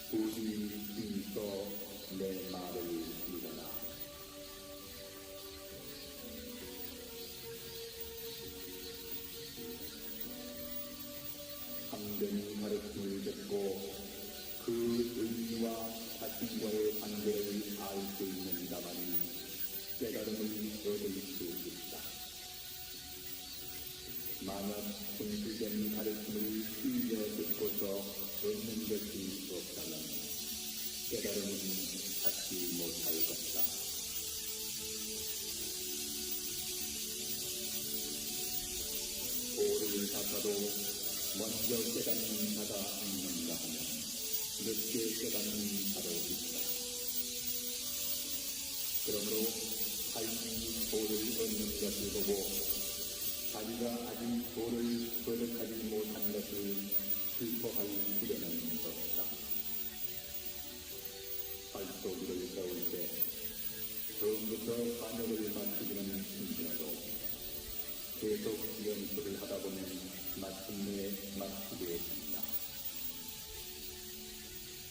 부디 힘써 내 말을 믿어라. 참된 가르침을 듣고 그 의미와 자신과의 관계를 알 수 있는 자만이 깨달음을 얻을 수 있다. 만약 분수된 가르침을 흘려 듣고서 얻는 것이 없다면 깨달음은 찾지 못할 것이다. 돌을 닦아도 먼저 깨닫는 자가 있는가 하면 늦게 깨닫는 자도 있다. 그러므로 삶이 돌을 얻는 것을 보고 자기가 아직 돌을 버릇하지 못한 것을 슬퍼할 필요는 없다. 발소리를 세울 때 처음부터 반역을 맞추기는 힘들어도 계속 연습을 하다 보면 마침내 맞추게 된다.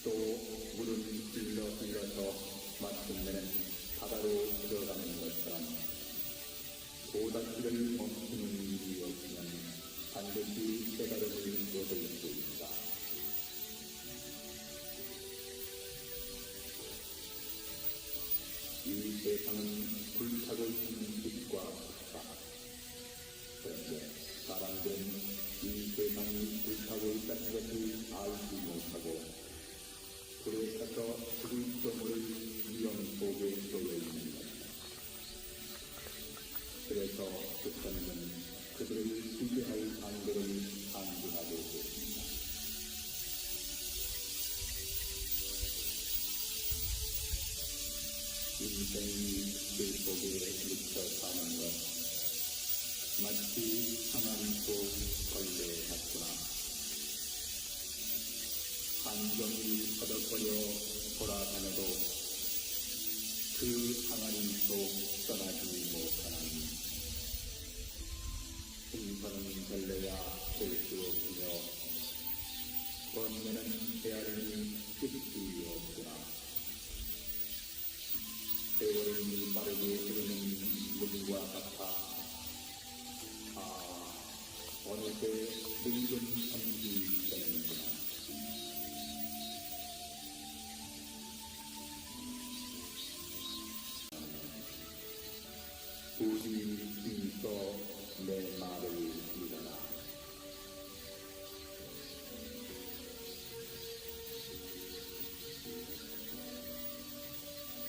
또 물은 흘러서 마침내는 바다로 들어가는 것처럼 도닦기를 멈추는 일이 없으면 반드시 깨달음을 얻을 수 있다. 이 세상은 불타고 있는 빛과 빛이다. 그런데 사람들은 이 세상이 불타고 있다는 것을 알지 못하고 불에 타서 죽을 정도의 위험 속에 놓여 있는 것이다. 그래서 부처님은 그들을 지배할 방법을 안증하고 계십니다. 인생이 그 속에 묻혀 사는 것 마치 항암 속 걸레 같구나. 한정이 허덕거려 돌아다녀도 그 항아리 속 떠나지 못하나니 풍선은 걸레야 될 수 없으며 번뇌는 헤아림이 끝이 없구나. 세월이 빠르게 흐르는 물과 같아 어느새 늙은 섬이 되는구나. 부디 힘써 내 말을 믿어라.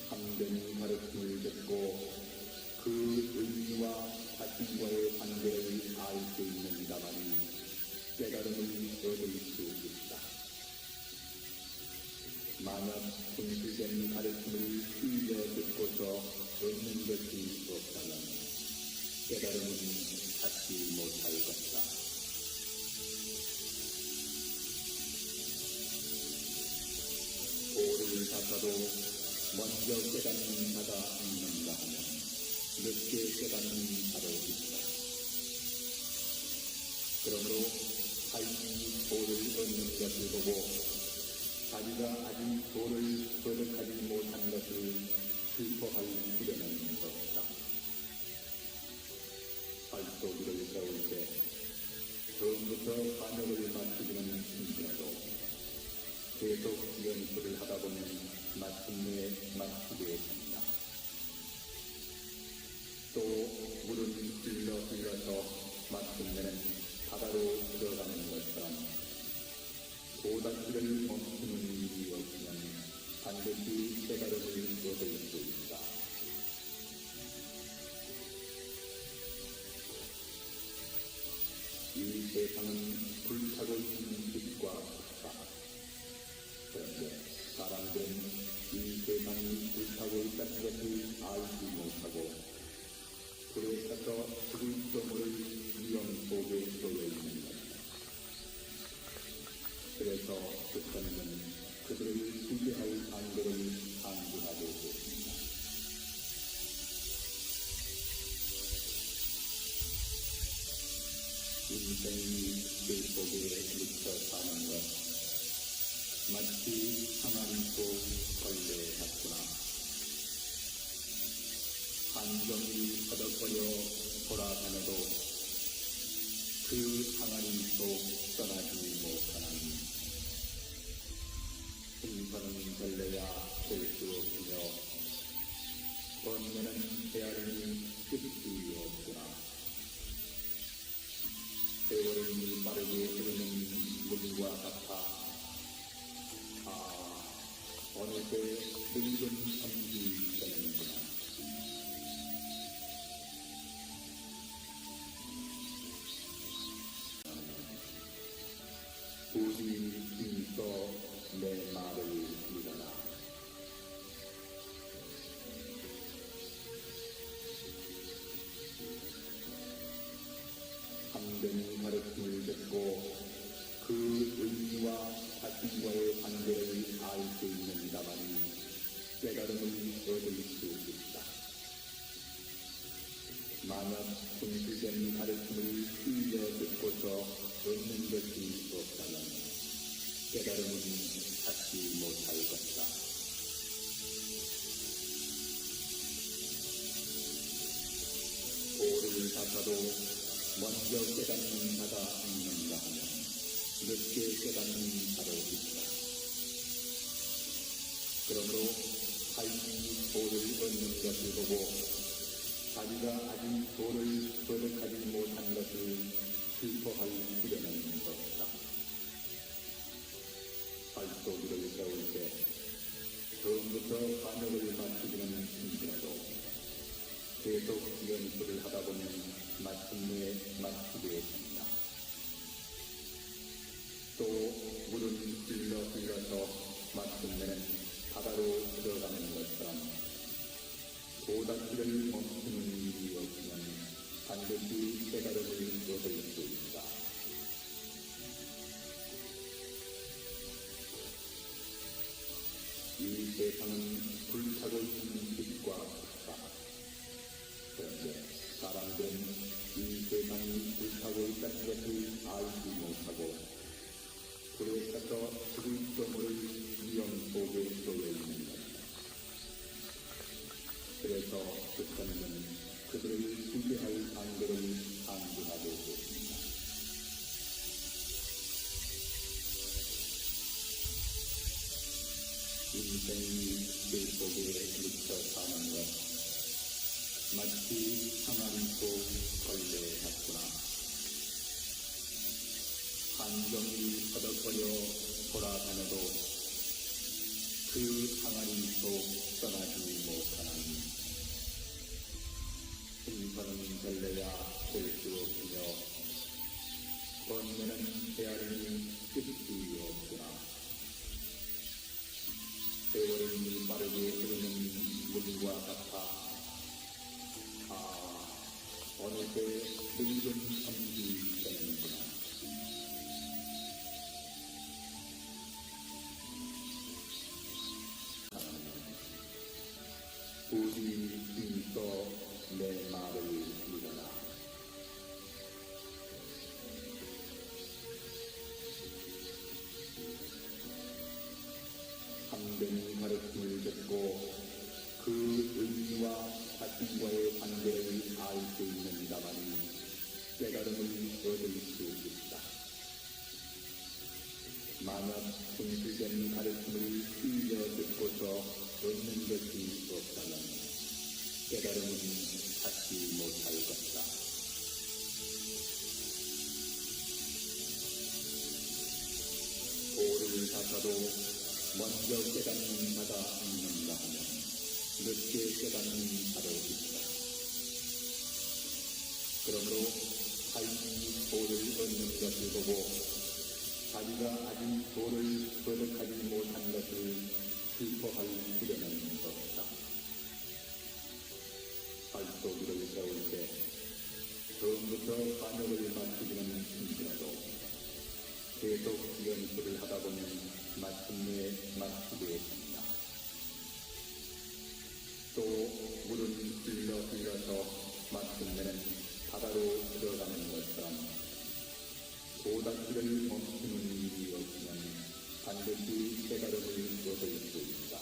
참된 가르침을 듣고 그 의미와 자신과의 관계를 알 수 있는 자만이 깨달음을 얻을 수 있다. 만약 분수된 가르침을 흘려 듣고서 얻는 것이 없다면 깨달음은 찾지 못할 것이다. 돌을 닦아도 먼저 깨닫는 자가 있는가 하면 늦게 깨닫는 자도 있다. 그러므로 삶이 돌을 얻는 것을 보고 자기가 아직 돌을 버릇하지 못한 것을 슬퍼할 필요는 없다. 발소리를 세울 때 처음부터 반역을 맞추기는 힘들어도 계속 연습을 하다 보면 마침내 맞추게 된다. 또 물은 흘러서 마침내는 바다로 들어가는 것처럼 도닦기를 멈추는 일이 없으면 반드시 깨달음을 얻을 수 있다. 이 세상은 불타고 있는 빛과 빛이다. 그런데 사람들은 이 세상이 불타고 있다는 것을 알지 못하고 불에 타서 죽을 정도의 위험 속에 놓여 있는 것이다. 그래서 부처님은 그들을 지배할 방법을 안증하고 계십니다. 인생이 그 속에 묻혀 사는 것 마치 항아리도 걸레 같구나. 한정이 허덕거려 돌아다녀도 그 항아리도 떠나지 못하나니 생선은 걸레야 될 수 없으며 번뇌는 헤아림이 끝이 없구나. 세월이 빠르게 흐르는 물과 같아 어느새 늙은 섬이 되는구나. 부디 힘써 내 말을 믿어라. 참된 가르침을 듣고 그 의미와 자신과의 관계를 알 수 있는다마는 깨달음을 얻을 수 있다. 만약 분실된 가르침을 흘려 듣고서 얻는 것이 없다면 깨달음은 찾지 못할 것이다. 돌을 닦아도 먼저 깨닫는 자가 있는가 하면 늦게 깨닫는 자도 있다. 그러므로 타인이 돌을 얻는 것을 보고 자기가 아직 돌을 버릇하지 못한 것을 슬퍼할 필요는 없다. 발소리를 세울 때 처음부터 반역을 맞추기는 힘들어도 계속 연습을 하다 보면 마침내 맞추게 된다. 또 물은 흘러서 마침내는 바다로 들어가는 것처럼 도닦기를 멈추는 일이 없으면 반드시 깨달음을 얻을 수 있다. 이 세상은 불타고 있는 빛과 같다. 그런데 사람들은 이 세상이 불타고 있다는 것을 알지 못하고 불에 타서 죽을 정도를 위험 속에 놓여 있는 것이다. 그래서 북한은 그들을 수비할 방법을 강구하고 있습니다. 인생이 길 속에 미쳐 사는 것 마치 항아리도 걸레 같구나. 한정이 허덕거려 돌아다녀도 그 항아리도 떠나지 못하나니 생선은 걸레야 될 수 없으며 번뇌는 헤아림이 끝이 없구나. 세월이 빠르게 흐르는 물과 같아 어느새 늙은 섬이 되는구나. 부디 힘써 내 말을 믿어라. 참된 가르침을 듣고 그 의미와 자신과의 관계를 알 수 있는다마는 깨달음을 얻을 수 있다. 만약 분실된 가르침을 흘려 듣고서 얻는 것이 없다면 깨달음은 찾지 못할 것이다. 돌을 닦아도 먼저 깨닫는 자가 있는가 하면 늦게 깨닫는 자도 있다. 그러므로 타인이 돌을 얻는 것을 보고 자기가 아직 돌을 버릇하지 못한 것을 슬퍼할 필요는 없다. 발소리를 세울 때 처음부터 반역을 맞추기는 힘들어도 계속 연습을 하다 보면 마침내 맞추게 된다. 또 물은 흘러서 마침내는 바다로 들어가는 것처럼 도닦기를 멈추는 일이 없으면 반드시 깨달음을 얻을 수 있다.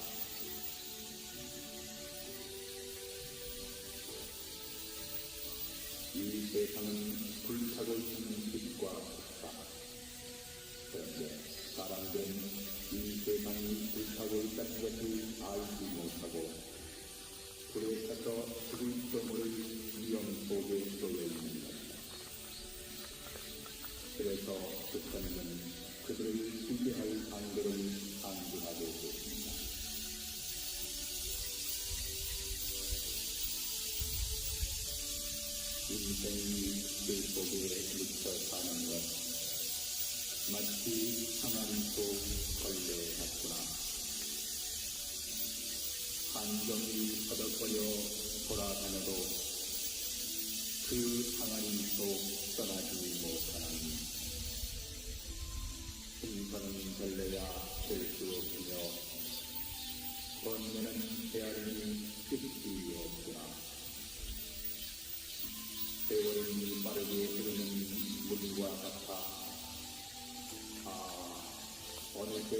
이 세상은 불타고 있는 빛과 빛다. 그런데 사람들은 이 세상이 불타고 있다는 것을 알지 못하고 불에 타서 죽을 경우를 위험 속에 놓여 있는 것이다. 그래서 부처님은 그들을 지배할 방도를 안증하고 계십니다. 인생이 그 속에 묻혀 사는 것 마치 항암 속 걸레 같구나. 한정이 허덕거려 돌아다녀도 그 항아리 속 떠나지 못하나니 생선은 걸레야 될 수 없으며 번뇌는 헤아림이 끝이 없구나. 세월이 빠르게 흐르는 물과 같아 어느새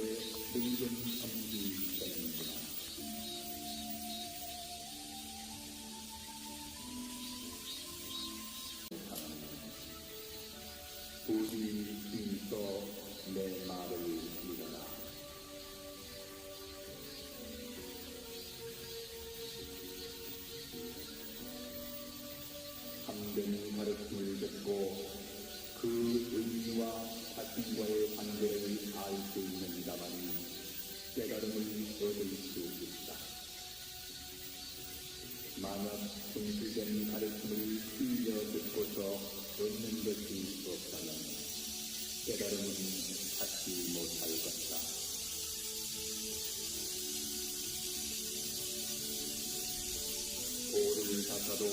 늙은 섬이 되는구나. 부디 힘써 내 말을 믿어라. 참된 가르침을 듣고 그 의미와 자신과의 관계를 알 수 있는 자만이 깨달음을 얻을 수 있다. 만약 진실된 가르침을 흘려 듣고서 얻는 것이 없다면 깨달음은 갖지 못할 것이다. 돌을 닦아도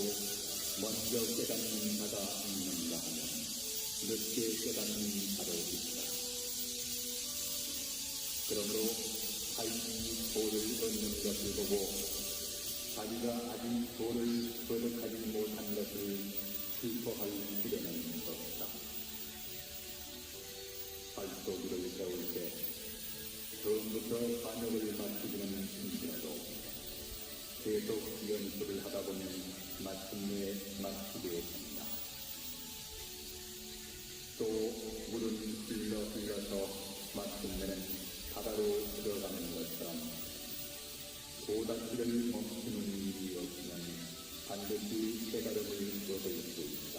먼저 깨닫는 자가 있는가 하면 늦게 깨닫는 자도 있다. 그러므로 자신이 돌을 얻는 것을 보고 자기가 아직 돌을 거듭하지 못한 것을 슬퍼할 필요는 없다. 발도기를 세울 때 처음부터 반역을 맞추기는 힘들어도 계속 연습을 하다 보면 마침내 맞추게 됩니다. 또 물은 흘러서 마침내는 바다로 들어가는 것처럼 도닦기를 멈추는 일이 없으면 반드시 깨달음을 얻을 수 있다.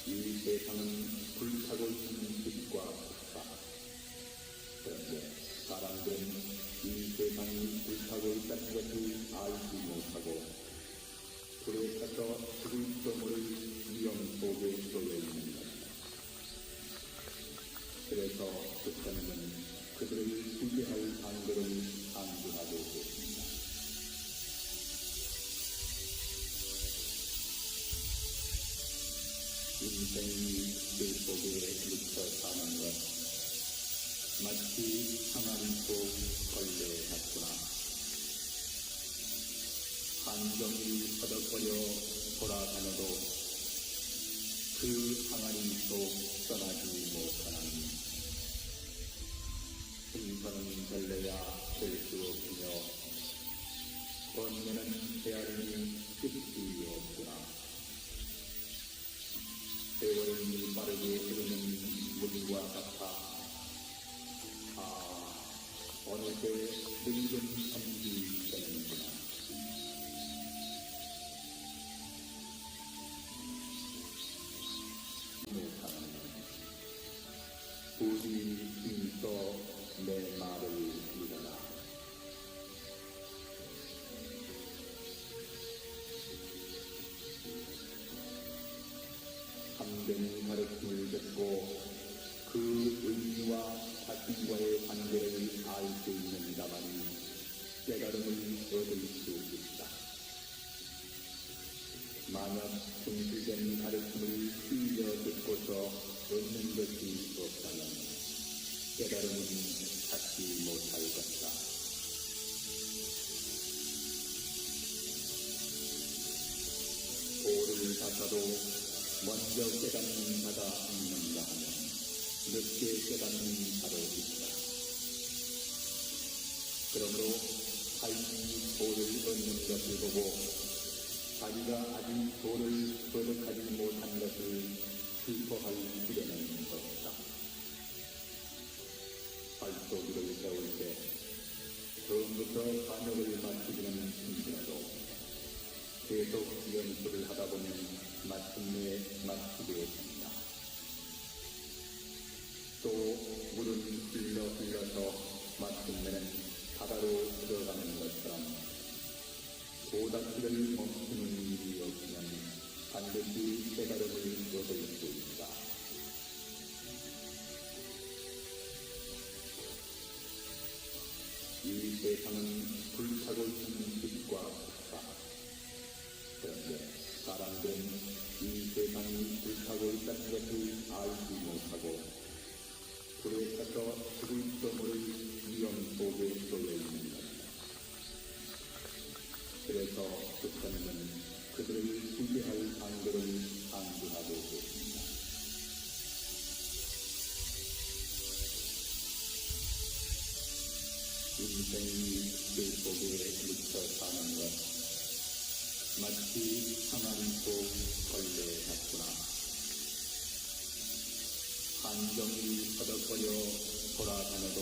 이 세상은 불타고 있는 빛과 빛다. 그런데 사람들은 이 세상이 불타고 있다는 것을 알지 못하고 불에 타서 죽을 경우를 위험 속에 놓여 있는 것이다. 그래서 부처님은 그들을 지배할 방도를 안증하고 계십니다. 인생이 그 속에 묻혀 사는 것 마치 항아리 속 걸레 같구나. 한정이 허덕거려 돌아다녀도 그 항아리 속 떠나지 못하나니 생선은 걸레야 될 수 없으며 번뇌는 헤아림이 끝이 없구나. 세월이 빠르게 흐르는 물과 같아 어느새 늙은 섬이 되는구나. 부디 힘써 내 말을 믿어라. 참된 가르침을 듣고 그 의미와 자신과의 관계를 알 수 있는 자만이 깨달음을 얻을 수 있다. 만약 진실된 가르침을 흘려 듣고서 얻는 것이 없다면 깨달음은 갖지 못할 것이다. 돌을 닦아도 먼저 깨닫는 자가 있는가 하면 늦게 깨닫는 자도 있다. 그러므로 타인이 도를 얻는 것을 보고 자기가 아직 도를 거듭하지 못한 것을 슬퍼할 필요는 없다. 발도기를 세울 때 처음부터 반역을 마치기는 힘들어도 계속 연습을 하다 보면 마침내 마치게 된다. 또 물은 흘러서 마침내는 바다로 들어가는 것처럼 도닦기를 멈추는 일이 없으면 반드시 깨달음을 얻을 수 있다. 이 세상은 불타고 있는 빛과 습사. 그런데 사람들은 이 세상이 불타고 있다는 것을 알지 못하고 불에 타서 죽을지도 모를 위험 속에 쏘여 있는 것이다. 그래서 부처님은 그들을 수비할 방도를 강조하고 계십니다. 인생이 그 속에 묻혀 사는 것, 마치 항아리 속 걸레 같구나. 한정이 퍼덕거려 돌아다녀도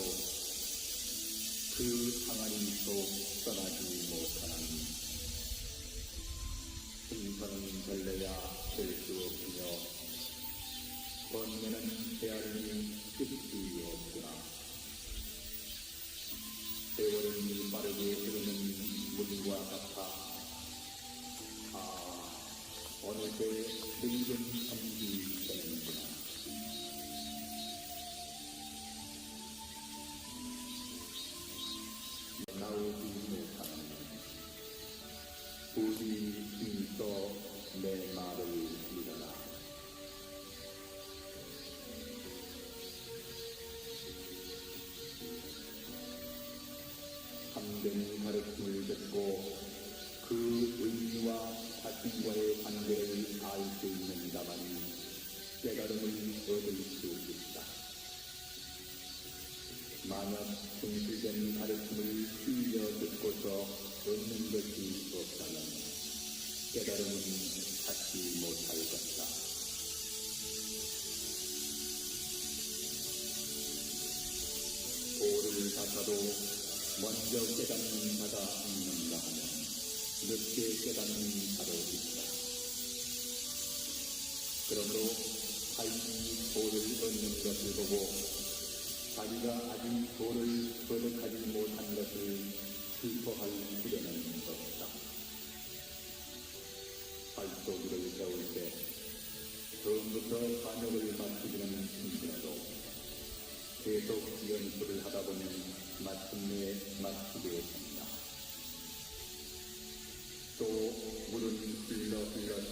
그 항아리 속 떠나지 못하는 생선은 걸레야 될 수 없으며 번뇌는 헤아림이 끝이 없구나. 세월은 빠르게 흐르는 물과 같아 어느새 늙은 섬이 되는구나. 나오지 못하는 부디 힘써 내 말을 믿어라. 참된 가르침을 듣고 그 의미와 자신과의 관계를 알 수 있는 자만이 깨달음을 얻을 수 있다. 만약 진실된 가르침을 흘려 듣고서 얻는 것이 없다면 깨달음은 찾지 못할 것이다. 도를 닦아도 먼저 깨닫는 자가 있는가 하면 늦게 깨닫는 자도 있다. 그러므로 타인이 도를 얻는 것을 보고 자기가 아직 도를 거듭하지 못한 것을 슬퍼할 필요는 없다. 발도기를 세울 때 처음부터 반역을 마치기는 힘들어도 계속 연습을 하다 보면 마침내 마치게 된다. 또 물은 흘러서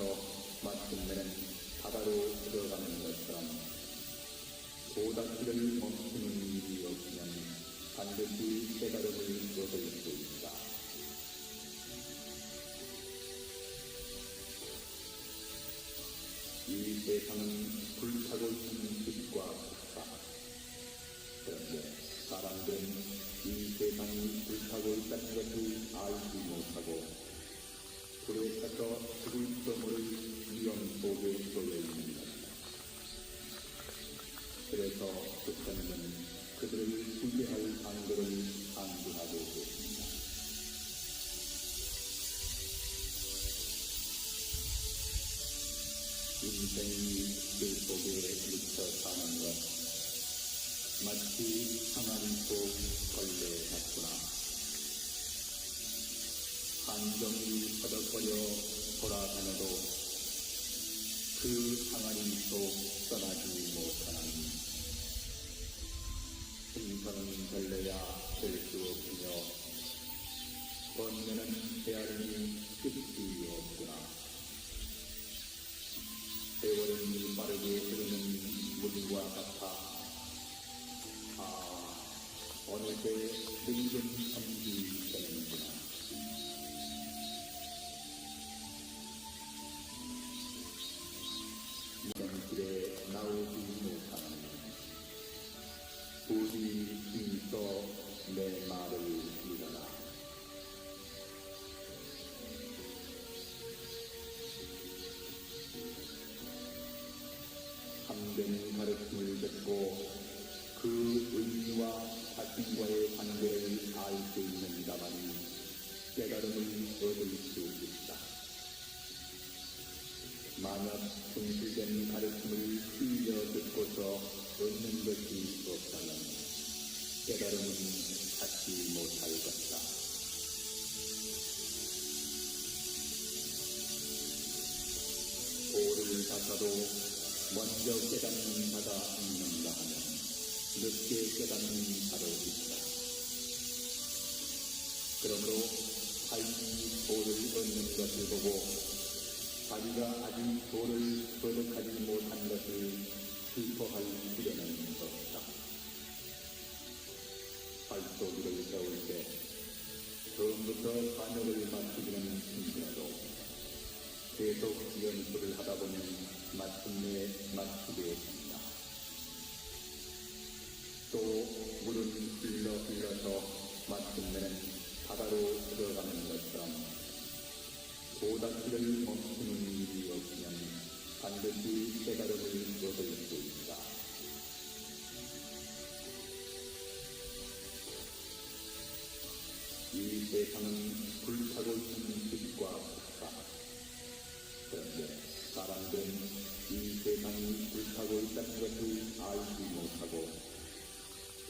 마침내는 바다로 들어가는 것처럼 도닦기를 멈추는 일이 없으면 반드시 깨달음을 얻을 수 있다. 이 세상은 불타고 있는 빛과 습사. 그런데 사람들은 이 세상이 불타고 있다는 것을 알지 못하고 불에 타서 죽을지도 모를 위험 속에 쏘여 있는 것이다. 그래서 부처님은 그들을 수비할 방도를 강조하고 계십니다. 인생이 그 속에 묻혀 사는 것, 마치 항아리 속 걸레 같구나. 한정이 퍼덕거려 돌아다녀도 그 항아리 속 떠나지 못하는 생선은 걸레야 될 수 없으며 번뇌는 헤아림이 끝이 없구나. 세월은 빠르게 흐르는 물과 같아 어느새 늙은 섬이 되는구나. 참된 가르침을 듣고 그 의미와 자신과의 관계를 알 수 있는 자만이 깨달음을 얻을 수 있다. 만약 진실된 가르침을 흘려 듣고서 얻는 것이 없다면 깨달음은 갖지 못할 것이다. 돌을 닦아도 먼저 깨닫는 자가 있는가 하면 늦게 깨닫는 자도 있다. 그러므로 타인이 돌을 얻는 것을 보고 자기가 아직 돌을 거듭하지 못한 것을 슬퍼할 필요는 없다. 발도기를 세울 때 처음부터 반역을 맞추기는 힘들어도 계속 연습을 하다 보면 마침내 맞추게 된다. 또 물은 흘러서 마침내는 바다로 들어가는 것처럼 도닦기를 멈추는 일이 없으면 반드시 깨달음을 얻을 수 있다. 이 세상은 불타고 있는 빛과 빛이다. 그런데 사람들은 이 세상이 불타고 있다는 것을 알지 못하고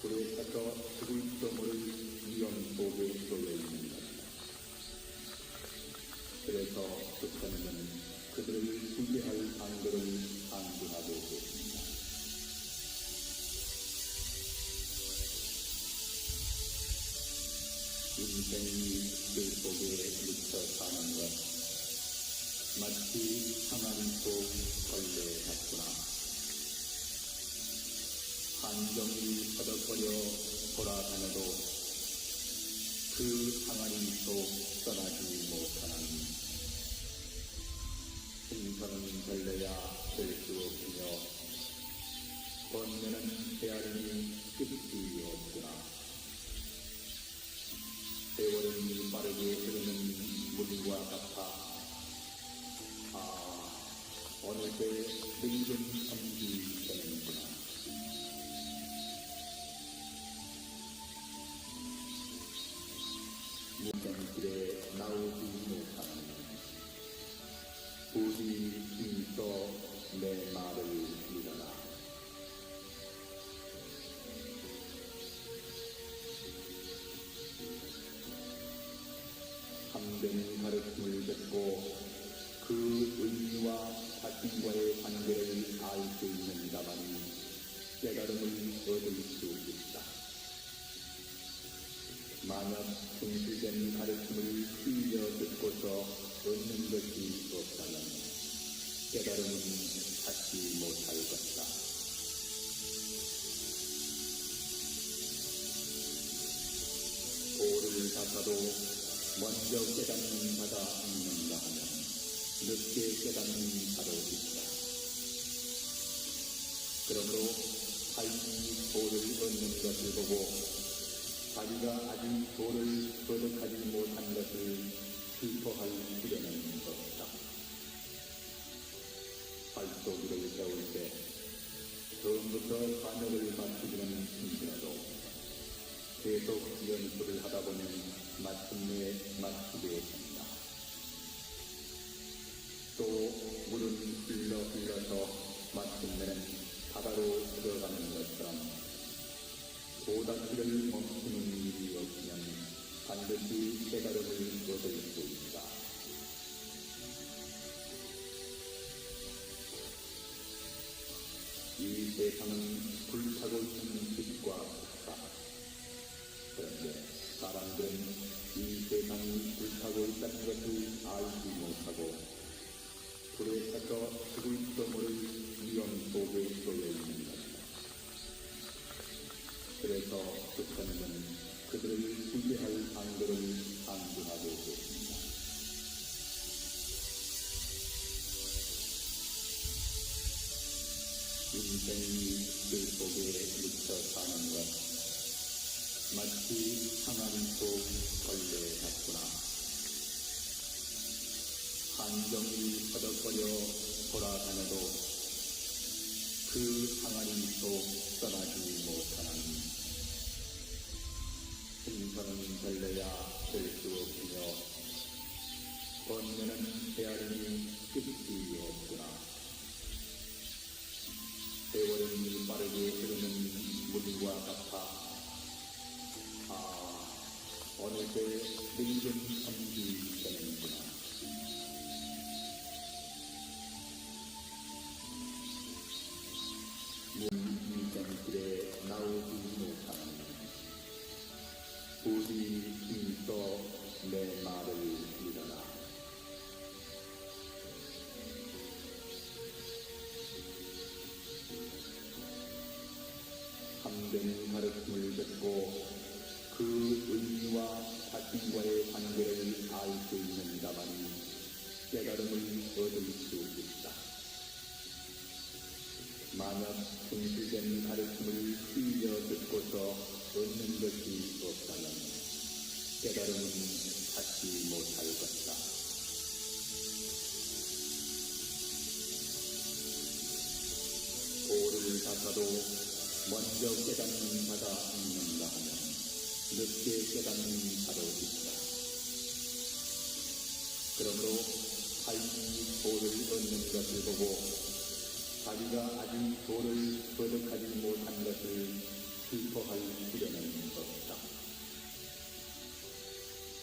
불에 타서 죽을지도 모를 위험 속에 놓여 있는 것이다. 그래서 부처님은 그들을 구제할 방도를 안내하고 계십니다. 인생이 그 속에 묻혀 사는 것 마치 항아리 속 걸레 같구나. 한정이 퍼덕거려 돌아다녀도 그 항아리 속 떠나지 못하는 생선은 걸려야 될 수 없으며 번뇌는 헤아림이 끝이 없구나. 세월은 빠르게 흐르는 물과 같아 어느새 늙은 섬이 되는구나. 무정길에 나오지 못하는 부디 힘써 내 말을 믿어라. 참된 가르침을 듣고 그 의미와 자신과의 관계를 알 수 있는 자만이 깨달음을 얻을 수 있다. 만약 진실된 가르침을 흘려 듣고서 얻는 것이 없다면 깨달음은 갖지 못할 것이다. 돌을 닦아도 먼저 깨닫는 자가 있는가 하면 늦게 깨닫는 자도 있다. 그러므로 타인이 돌을 얻는 것을 보고 자기가 아직 돌을 거듭하지 못한 것을 슬퍼할 필요는 없다. 발도기를 세울 때 처음부터 반역을 맞추기는 힘들어도 계속 연습을 하다 보면 마침내 맞추게 된다. 또 물은 흘러서 마침내는 바다로 들어가는 것처럼 도닦기를 멈추는 일이 없으면 반드시 깨달음을 얻을 수 있다. 이 세상은 불타고 있는 빛과 빛이다. 그런데 사람들은 이 세상이 불타고 있다는 것을 알지 못하고 불에 타서 죽을지도 모를 위험 속에 놓여 있는 것이다. 그래서 부처님은 그들을 구제할 방도를 안내하고 계십니다. 인생이 그 속에 묻혀 사는 것 마치 항아리 속 걸레 같구나. 한정이 퍼덕거려 돌아다녀도 그 항아리도 떠나지 못하나니 생선은 별래야 될 수 없으며 번뇌는 헤아림이 끝이 없구나. 세월은 빠르게 흐르는 물과 같아 어느새 늙은 섬이 되는구나. 문이장길에 나오지 못하니 부디 힘써 내 말을 믿어라. 참된 가르침을 듣고 그 의미와 자신과의 관계를 알 수 있는 자만이 깨달음을 얻을 수 있다. 만약 진실된 가르침을 휘려 듣고서 얻는 것이 없다면 깨달음은 찾지 못할 것이다. 돌을 닦아도 먼저 깨닫는 자가 있는가 하면 늦게 깨닫는 자도 있다. 그러므로 타인이 돌을 얻는 것을 보고 자기가 아직 돌을 거듭하지 못한 것을 슬퍼할 필요는 없다.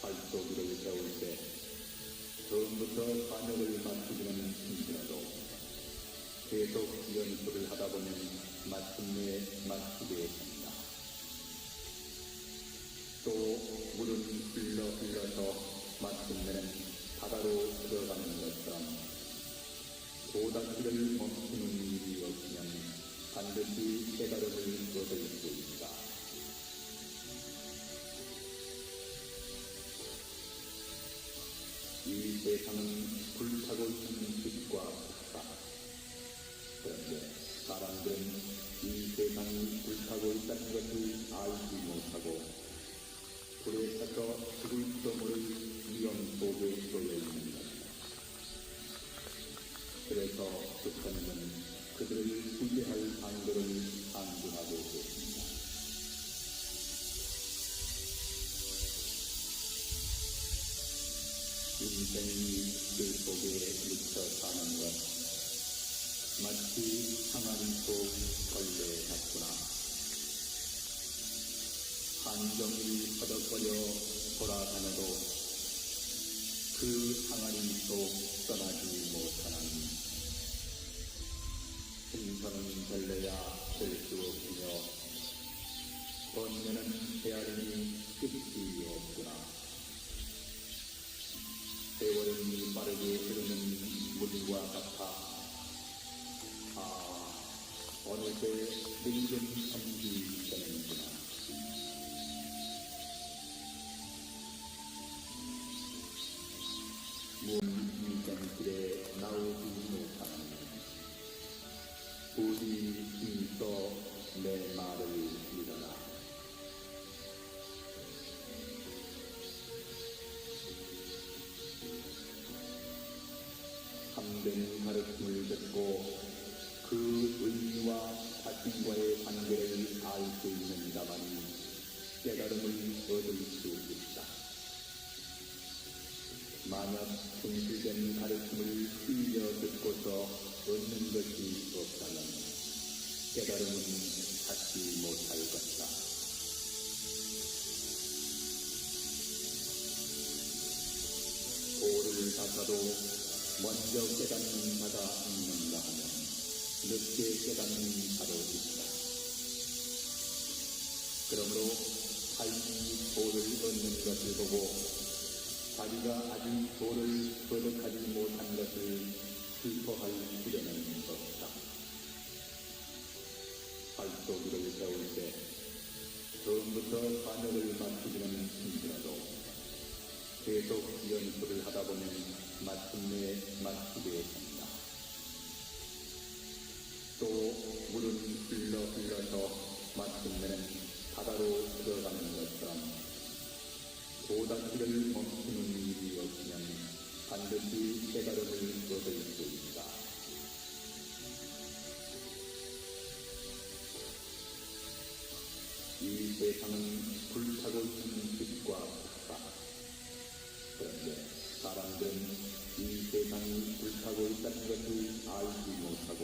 발소기를 배울 때 처음부터 반역을 맞추기는 힘들어도 계속 연습을 하다 보면 마침내 맞추게 된다. 또 물은 흘러서 마침내는 바다로 들어가는 것처럼 도닦기를 멈추는 일이 없으면 반드시 깨달음을 얻을 수 있다. 이 세상은 불타고 있는 빛과 폭사. 그런데 사람들은 이 세상이 불타고 있다는 것을 알지 못하고 불에 타서 죽을지도 모를 위험 속에 놓여 있는 것이다. 그래서 부처님은 그들을 구제할 방도를 안주하고 계십니다. 인생이 그 속에 묻혀 사는 것 마치 항아리 속 걸레 같구나. 한정이 퍼덕거려 돌아다녀도 그 항아리 속 떠나지 못하나니 생선은 별래야 될 수 없으며 번뇌는 헤아림이 끝이 없구나. 세월은 빠르게 흐르는 물과 같아 어느새 늙은 섬이 되는구나. 문이장길에 나오지 못하니 부디 힘써 내 말을 믿어라. 참된 가르침을 듣고 그 의미와 자신과의 관계를 알 수 있는 자만이 깨달음을 얻을 수 있다. 만약 진실된 가르침을 휘려 듣고서 얻는 것이 없다면 깨달음은 찾지 못할 것이다. 돌을 닦아도 먼저 깨닫는 자가 있는가 하면 늦게 깨닫는 자도 있다. 그러므로 타인이 돌을 얻는 것을 보고 자기가 아직 돌을 거듭하지 못한 것을 슬퍼할 필요는 없다. 발소기를 배울 때 처음부터 반역을 맞추기는 힘들어도 계속 연습을 하다 보면 마침내 맞추게 된다. 또 물은 흘러서 마침내는 바다로 들어가는 것처럼 도닦기를 멈추는 일이 없으면 반드시 깨달음을 얻을 수 있다. 이 세상은 불타고 있는 빛과 같다. 그런데 사람들은 이 세상이 불타고 있다는 것을 알지 못하고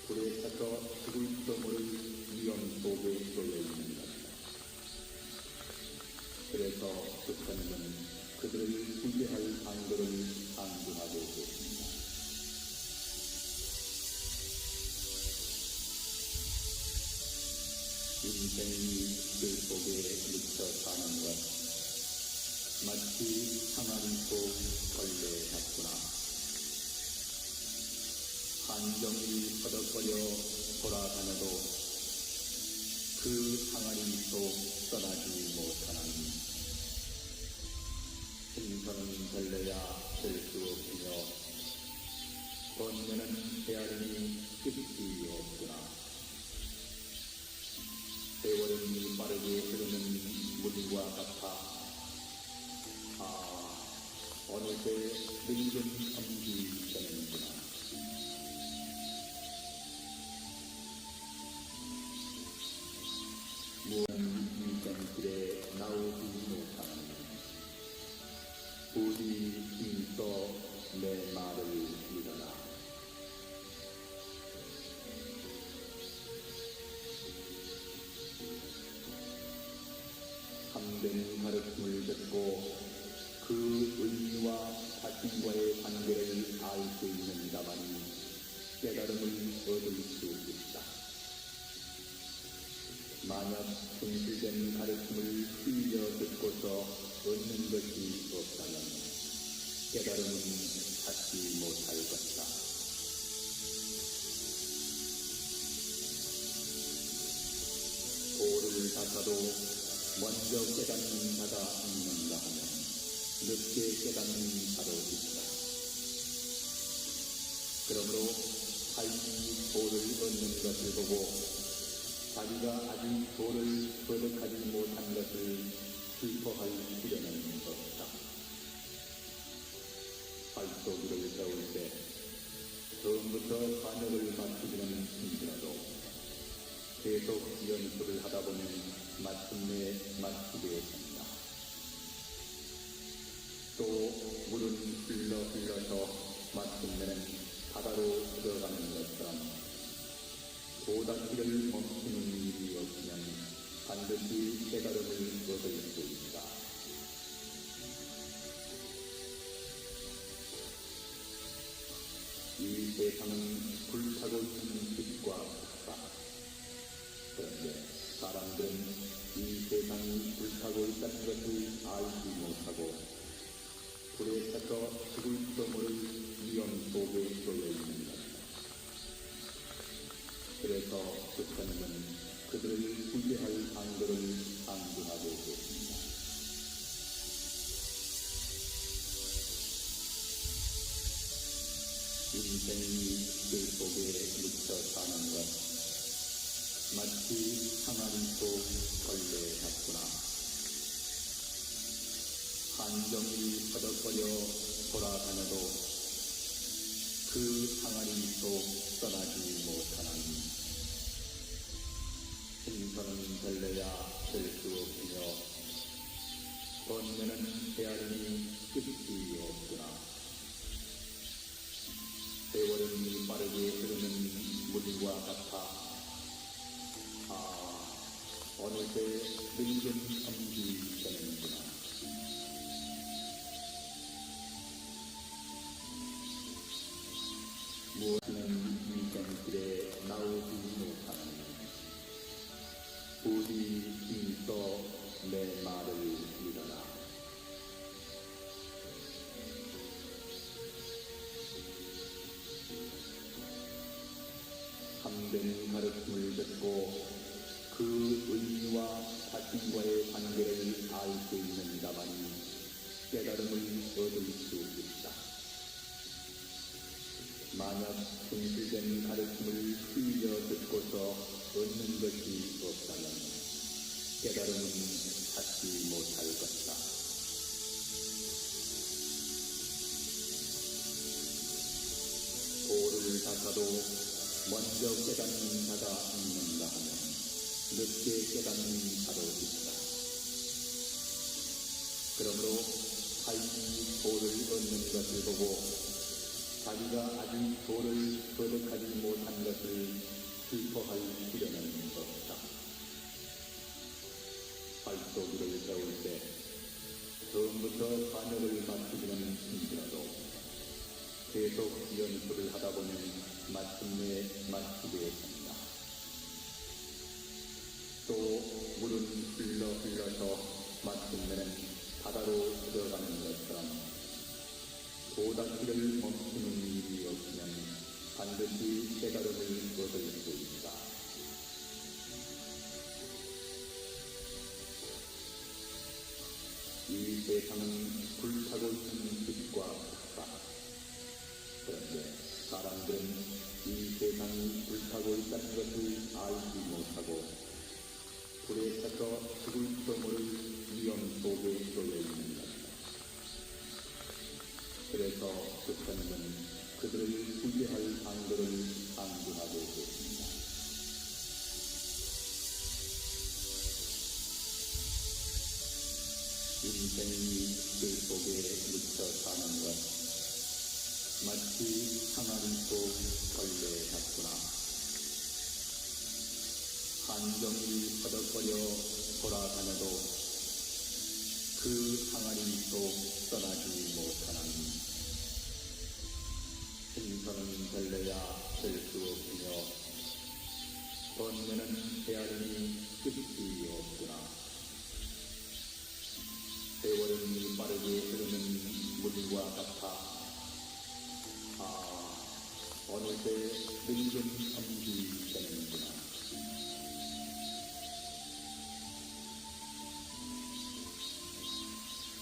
불에 타서 죽을 수모를 위험 속에 쏘여 있는 것이다. 그래서 부처님은 그들을 구제할 방도를 강조하고 계십니다. 인생이 그 속에 묻혀 사는 것, 마치 항아리 속 걸레 같구나. 한정이 허덕거려 돌아다녀도 그 항아리 속 떠나지 못하나니 생선은 걸레야 될 수 없으며 번뇌는 헤아림이 끝이 없구나. 세월은 빠르게 흐르는 물과 같아 어느새 늙은 섬이 되는구나. 무언 인생길에 나오지 못하는 부디 힘써 내 말을 믿어라. 참된 가르침을 듣고 그 의미와 자신과의 관계를 알 수 있는다마니 깨달음을 얻을 수 있다. 만약 진실된 가르침을 흘려 듣고서 얻는 것이 없다면 깨달음은 찾지 못할 것이다. 돌을 닦아도 먼저 깨닫는 자가 있는가 하면 늦게 깨닫는 자도 있다. 그러므로 타인이 돌을 얻는 것을 보고 자기가 아직 돌을 거듭하지 못한 것을 슬퍼할 필요는 없다. 발소기를 배울 때 처음부터 반역을 맞추기는 힘들어도 계속 연습을 하다 보면 마침내 맞추게 된다. 또 물은 흘러서 마침내는 바다로 들어가는 것처럼 도닦기를 멈추는 일이 없으면 반드시 깨달음을 얻을 수 있다. 이 세상은 불타고 있는 빛과 같다. 그런데 사람들은 이 세상이 불타고 있다는 것을 알지 못하고 불에 타서 죽을 수도 모를 위험 속에 쏘여 있는 것이다. 그래서 부처님은 그들을 구제할 방도를 강조하고 계십니다. 인생이 그 속에 묻혀 사는 것, 마치 항아리 속 걸레 같구나. 한정이 허덕거려 돌아다녀도 그 항아리 속 떠나지 못하나니 생선은 걸레야 될 수 없으며 번뇌는 헤아림이 끝이 없구나. 세월은 빠르게 흐르는 물과 같아 어느새 늙은 섬이 되는구나. 무엇은 인생길에 나오지 못하는 부디 힘써 내 말을 믿어라. 참된 가르침을 듣고 그 의미와 자신과의 관계를 알 수 있는다마니 깨달음을 얻을 수 있다. 만약 진실된 가르침을 흘려 듣고서 얻는 것이 없다면 깨달음은 찾지 못할 것이다. 돌을 닦아도 먼저 깨닫는 자가 있는가 하면 늦게 깨닫는 자도 있다. 그러므로 타인이 도를 얻는 것을 보고 자기가 아직 도를 거듭하지 못한 것을 슬퍼할 필요는 없다. 발도기를 배울 때 처음부터 반역을 맞추기는 힘들어도 계속 연습을 하다 보면 마침내 맞추게 된다. 또 물은 흘러서 마침내는 바다로 들어가는 것처럼 도닦기를 멈추는 일이 없으면 반드시 깨달음을 얻을 수 있다. 이 세상은 불타고 있는 빛과 폭삭. 그런데 사람들은 이 세상이 불타고 있다는 것을 알지 못하고 불에 타서 죽을지도 모를 위험 속에 놓여 있는 것이다. 그래서 부처님은 그들을 구제할 방도를 강조하고 계십니다. 인생이 그 속에 묻혀 사는 것 마치 항아리 속 걸레 같구나. 한정이 허덕거려 돌아다녀도 그 항아리 속 떠나지 못하나니 생선은 될래야 될 수 없으며 번뇌는 헤아림이 끝이 없구나. 세월은 빠르게 흐르는 물과 같아 어느새 늙은 섬이 되는구나.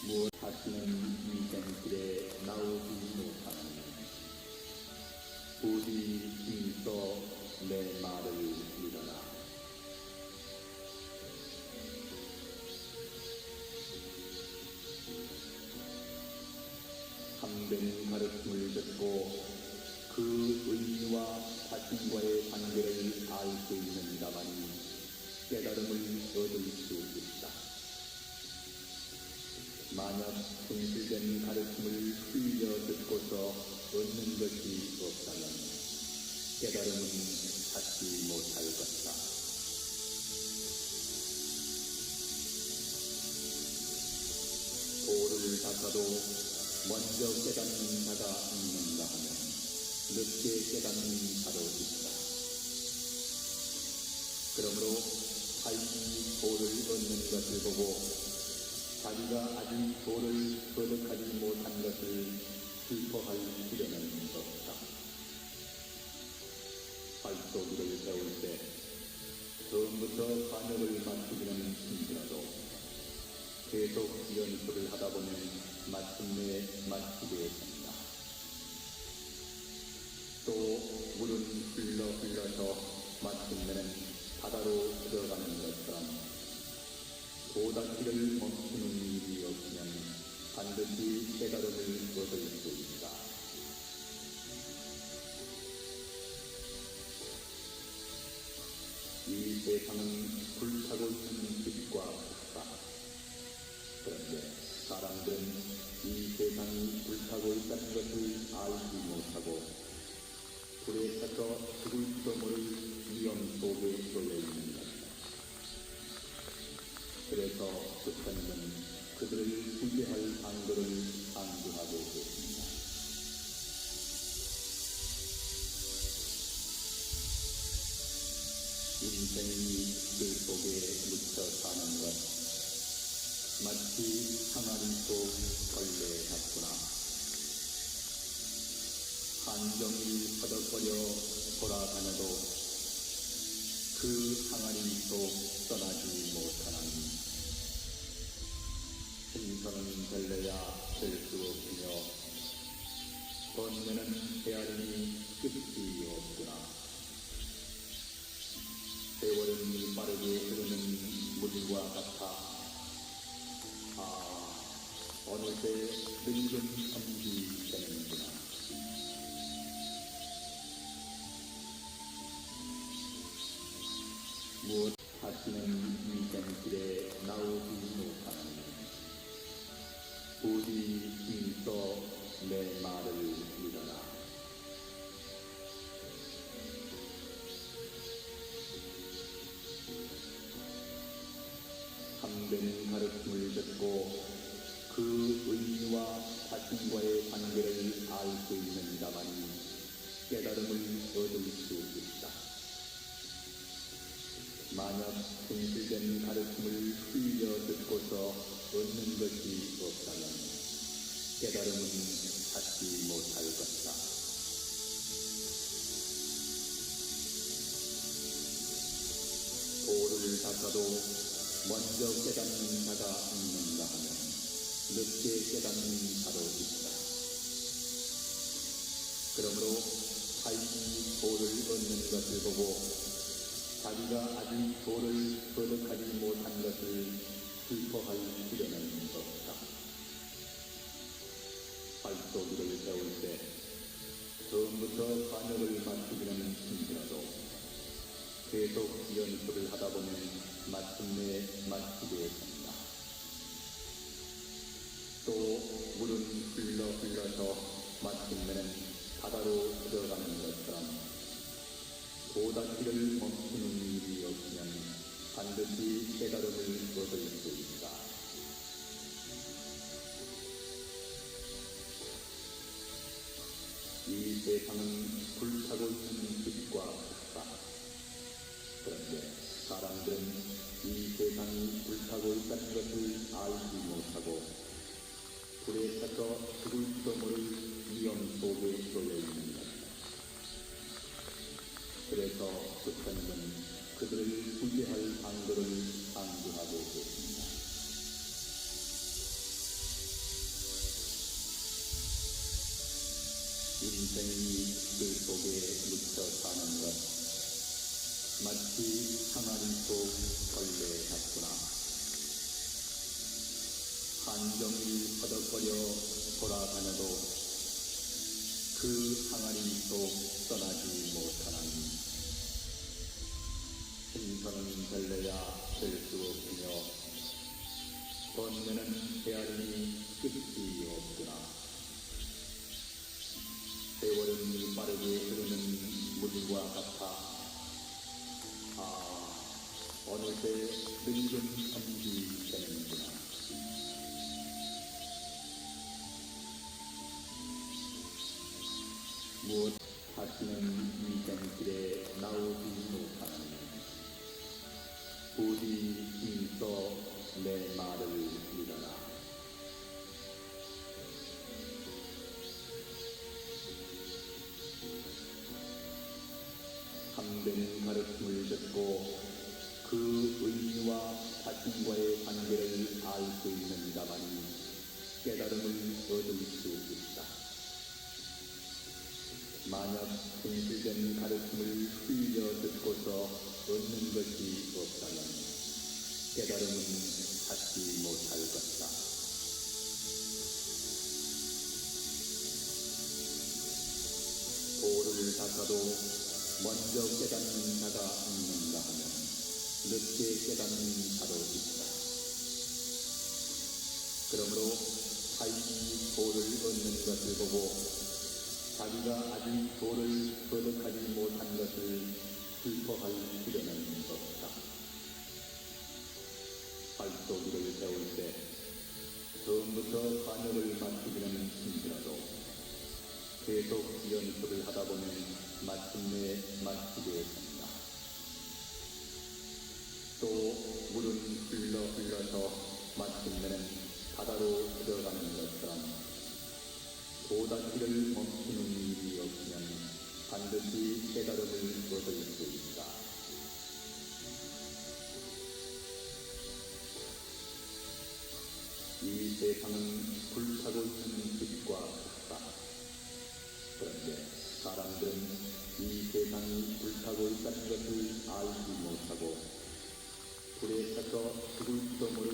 무엇 다시는 인생길에 나오지 못하는 부디 힘써 내 말을 믿어라. 참된 가르침을 듣고 그 의미와 자신과의 관계를 알 수 있는 자만이 깨달음을 얻을 수 있다. 만약 진실된 가르침을 흘려 듣고서 얻는 것이 없다면 깨달음은 찾지 못할 것이다. 도를 닦아도 먼저 깨닫는 자가 있는가 하면 늦게 깨닫는 자도 있다. 그러므로 타인이 도를 얻는 것을 보고 자기가 아직 도를 거듭하지 못한 것을 슬퍼할 필요는 없다. 발도기를 배울 때 처음부터 반역을 맞추기는 힘들어도 계속 연습을 하다 보면 마침내 맞추게 된다. 또 물은 흘러서 마침내는 바다로 들어가는 것처럼 도닦기를 멈추는 일이 없으면 반드시 깨달음을 얻을 수 있다. 이 세상은 불타고 있는 빛과 폭삭. 그런데 사람들은 이 세상이 불타고 있다는 것을 알지 못하고 불에 타서 죽을지도 모를 위험 속에 놓여 있는 것이다. 그래서 부처님은 그들을 구제할 방도를 강조하고 계십니다. 인생이 그 속에 묻혀 사는 것 마치 항아리 속 걸레 같구나. 한정이 허덕거려 돌아다녀도 그 항아리 속 떠나지 못하나니 생선은 될래야 될 수 없으며 번뇌는 헤아림이 끝이 없구나. 세월은 빠르게 흐르는 물과 같아 어느새 늙은 섬이 되는구나. 무엇 다시는 위생길에 나오지 못하는 부디 힘써 내 말을 믿어라. 참된 가르침을 듣고 그 의미와 자신과의 관계를 알 수 있는 자만이 깨달음을 얻을 수 있다. 만약 진실된 가르침을 흘려 듣고서 얻는 것이 없다면 깨달음은 찾지 못할 것이다. 돌을 닦아도 먼저 깨닫는 자가 있는가 하면 늦게 깨닫는 자도 있다. 그러므로 타인이 돌을 얻는 것을 보고 자기가 아직 돌을 거듭하지 못한 것을 슬퍼할 필요는 없다. 발도기를 배울 때 처음부터 반역을 맞추기는 힘들어도 계속 연습을 하다 보면 마침내 맞추게 된다. 또 물은 흘러서 마침내는 바다로 들어가는 것처럼 도다시를 멈추는 일이 없으면 반드시 깨달음을 얻을 수 있다. 이 세상은 불타고 있는 빛과 같다. 그런데 사람들은 이 세상이 불타고 있다는 것을 알지 못하고 불에 타서 죽을 수도 모를 위험 속에 쏠려 있는 것이다. 그래서 부처님은 그들을 구제할 방도를 강조하고 계십니다. 인생이 그 속에 묻혀 사는 것 마치 항아리 속 벌레 같구나. 한정일 허덕거려 돌아다녀도 그 항아리 속 떠나지 못하나니 신선은 별래야 될 수 없으며 번뇌는 헤아림이 끝이 없구나. 세월은 빠르게 흐르는 물과 같아 어느새 늙은 선비 되는구나. 무엇 다시는 위생길에 나오지 못하는 부디 힘써 내 말을 믿어라. 참된 가르침을 듣고 그 의미와 자신과의 관계를 알 수 있는 자만이 깨달음을 얻을 수 있다. 만약 진실된 가르침을 흘려 듣고서 얻는 것이 없다면 깨달음은 찾지 못할 것이다. 돌을 닦아도 먼저 깨닫는 자가 있는가 하면 늦게 깨닫는 자도 있다. 그러므로 타인이 돌을 얻는 것을 보고 자기가 아직 돌을 거듭하지 못한 것을 슬퍼할 필요는 없다. 발도기를 배울 때 처음부터 반역을 맞추기는 힘들어도 계속 연습을 하다 보면 마침내 맞추게 된다. 또 물은 흘러서 마침내는 바다로 들어가는 것처럼 도다시를 멈추는 일이 없으면 반드시 깨달음을 얻을 수 있다. 이 세상은 불타고 있는 빛과 같다. 그런데 사람들은 이 세상이 불타고 있다는 것을 알지 못하고 불에 타서 죽을 수도 모를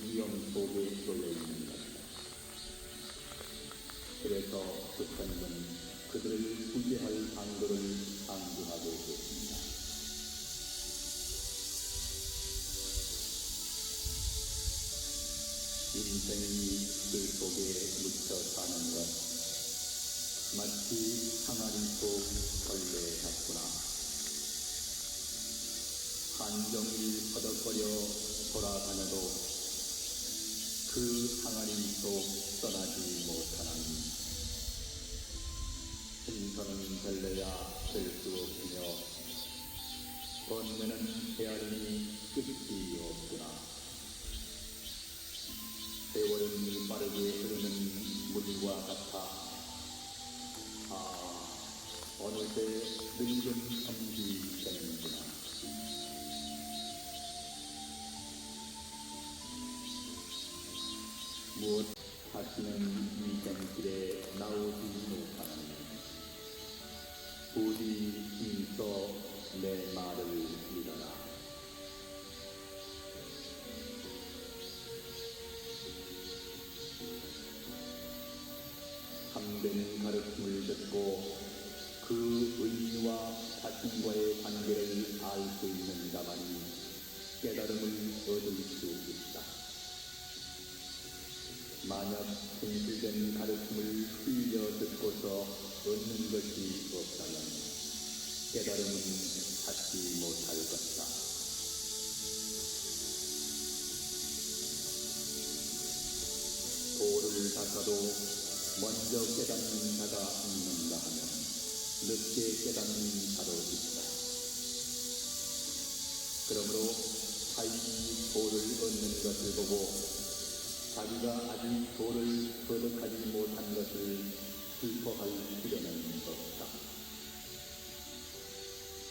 위험 속에 쏠려 있는 것이다. 그래서 부처님은 그들을 구제할 방도를 강조하고 계십니다. 인생이 그 속에 묻혀 사는 것 마치 항아리 속 걸레 같구나. 한종일 허덕거려 돌아다녀도 그 항아리 속 떠나지 못하는 생선은 별래야 될 수 없으며 번뇌는 헤아림이 끝이 없구나. 세월은 빠르게 흐르는 물과 같아 어느새 늙은 성지 되는구나. 무엇 다시는 위생길에 나오지 못하는 부디 힘써 내 말을 믿어라. 참된 가르침을 듣고 그 의미와 자신과의 관계를 알 수 있는 자만이 깨달음을 얻을 수 있다. 만약 진실된 가르침을 흘려 듣고서 얻는 것이 없다면 깨달음은 찾지 못할 것이다. 돌을 닦아도 먼저 깨닫는 자가 있는가 하면 늦게 깨닫는 자도 있다. 그러므로 타인이 돌을 얻는 것을 보고 자기가 아직 돌을 거듭하지 못한 것을 슬퍼할 필요는 없다.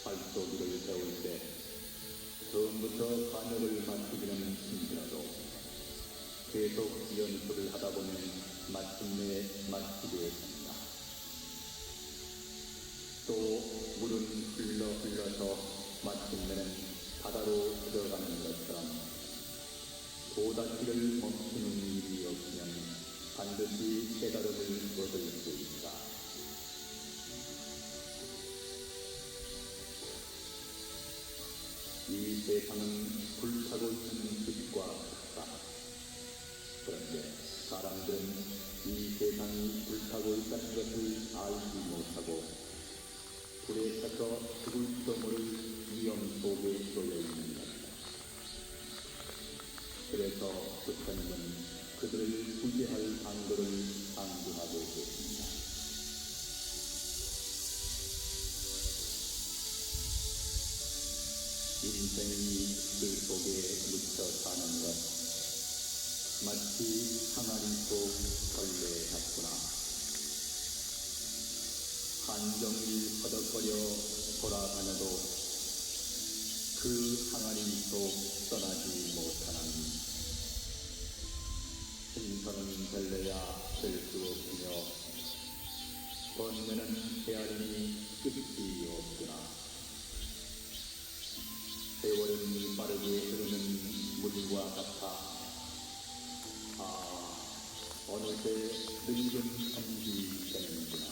발소기를 배울 때 처음부터 반역을 맞추기는 힘들어도 계속 연습을 하다 보면 마침내 맞추게 된다. 또 물은 흘러서 마침내는 바다로 들어가는 것처럼 도닦기를 멈추는 일이 없으면 반드시 깨달음을 얻을 수 있다. 이 세상은 불타고 있는 빛과 같다. 그런데 사람들은 이 세상이 불타고 있다는 것을 알지 못하고 불에 타서 죽을지도 모를 위험 속에 놓여 있는 것이다. 그래서 부처님은 그들을 구제할 방도를 강조하고 계십니다. 인생이 그 속에 묻혀 사는 것 마치 항아리 속 걸레 같구나. 한종일 허덕거려 돌아다녀도 그 항아리 속 떠나지 못하는 생선은 별래야 될 수 없으며 번뇌는 헤아림이 끝이 없구나. 세월은 빠르게 흐르는 물과 같아 어느새 늙은 성지 되는구나.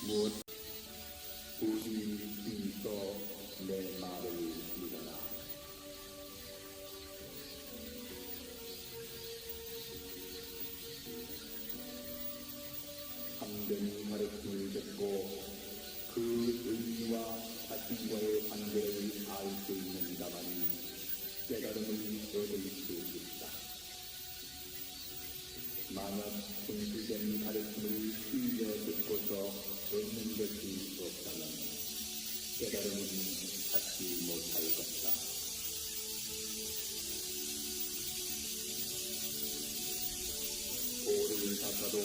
무엇 부디 힘써 내 말을 믿어라. 참된 가르침을 듣고 그 의미와 자신과의 관계를 알 수 있는 자만이 깨달음을 얻을 수 있다. 만약 진실된 가르침을 흘려 듣고서 얻는 것이 없다면 깨달음은 찾지 못할 것이다. 돌을 닦아도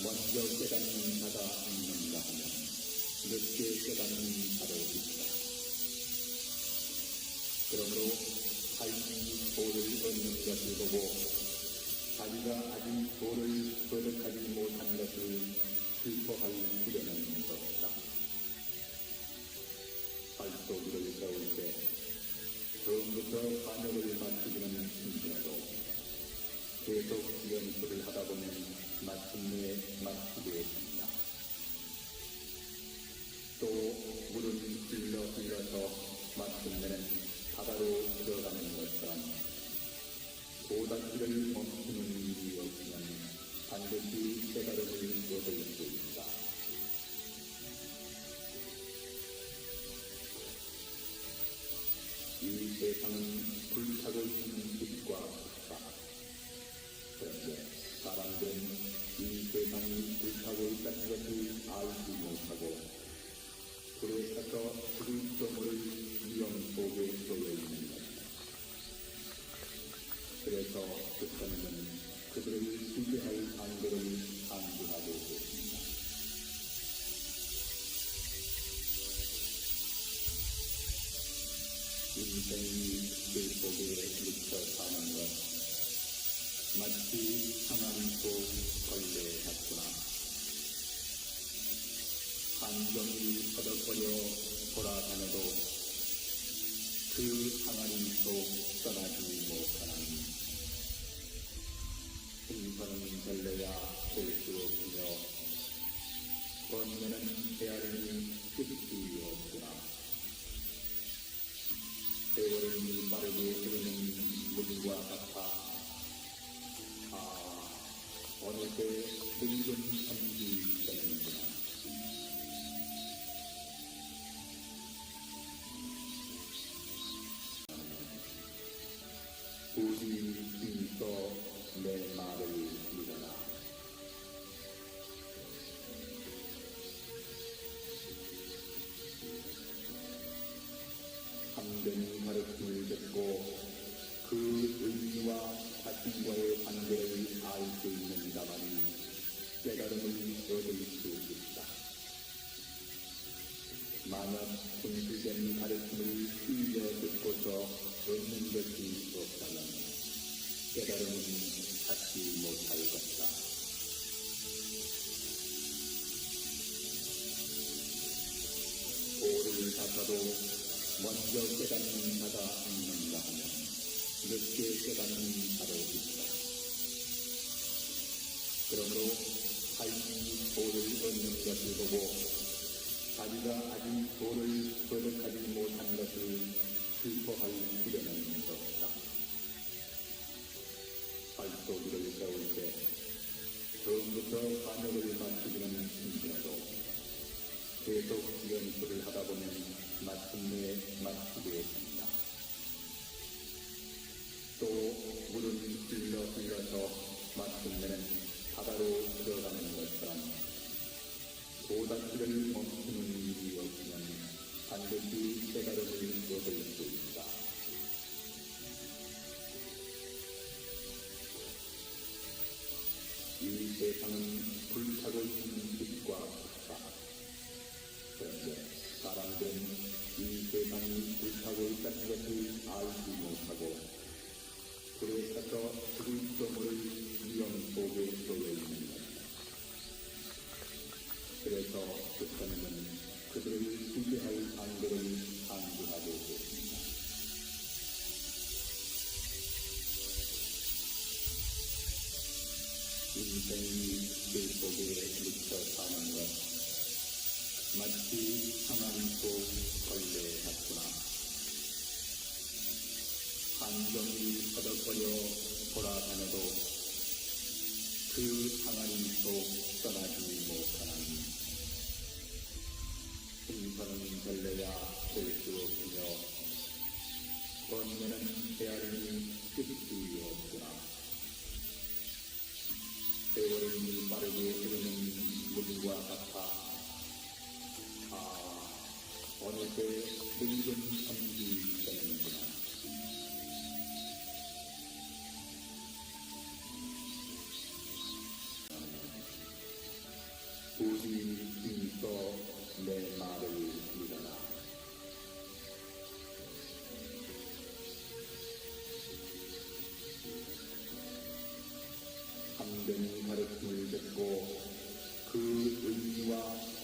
먼저 깨닫는 자가 있는가 하면 늦게 깨닫는 자도 있다. 그러므로 타인이 돌을 얻는 것을 보고 자기가 아직 돌을 거듭하지 못한 것을 슬퍼할 필요는 없다. 발소기를 배울 때 처음부터 반역을 맞추기는 힘들어도 계속 연습을 하다 보면 마침내 맞추게 된다. 또 물은 흘러서 마침내는 바다로 들어가는 것처럼 도단지를 멈추는 일이 없으면 반드시 깨달음을 얻을 수 있다. 이 세상은 불타고 있는 빛과 같다. 그런데 사람들은 이 세상이 불타고 있다는 것을 알지 못하고 불에 타서 죽을 정도를 위험 속에 놓여 있는 것이다. 그래서 그사람은 그들을 지배할 상대를 안주하고 있습니다. 인생이 그 속에 묻혀 사는 것, 마치 상한 속 걸레 같구나. 한정이 허덕거려 돌아다녀도 그 항아리 속 떠나지 못하는 생선은 별래야 될 수 없으며 번뇌는 헤아림이 끝이 없구나. 세월이 빠르게 흐르는 물과 같아 어느새 늙은 천지 되는구나. 부디 힘써 내 말을 믿어라. 참된 가르침을 듣고 그 의미와 자신과의 관계를 알 수 있는다만 깨달음을 얻을 수 있다. 만약 분수된 가르침을 흘려 듣고서 얻는 것이 없다면 깨달음은 찾지 못할 것이다. 돌을 닦아도 먼저 깨닫는 자가 있는가 하면 늦게 깨닫는 자도 있다. 그러므로 타인이 돌을 얻는 것을 보고 자기가 아직 돌을 버릇하지 못한 것을 슬퍼할 필요는 없다. 발소리를 세울 때 처음부터 반역을 맞추기는 힘들어도 계속 연습을 하다 보면 마침내 맞추게 된다. 또 물은 흘러서 마침내는 바다로 들어가는 것처럼 도단지를 멈추는 일이 없으면 반드시 깨달음을 얻을 수 있다. 이 세상은 불타고 있는 빛과 같다. 그런데 사람들은 이 세상이 불타고 있다는 것을 알지 못하고 불에 타서 죽을 정도를 위험 속에 놓여 있는 것이다. 그래서 그사람은 그들을 지배할 상대를 안주하고 있습니다. 인생이 그 속에 묻혀 사는 것, 마치 상한 속 걸레 같구나. 한정이 허덕거려 돌아다녀도 그 항아리 속 떠나지 못하는 생선은 별래야 될 수 없으며 번뇌는 헤아림이 끝이 없구나. 세월이 빠르게 흐르는 물과 같아 어느새 늙은 천지 되는구나. 부디 힘써 내 말을 믿어라. 참된 가르침을 듣고 그 의미와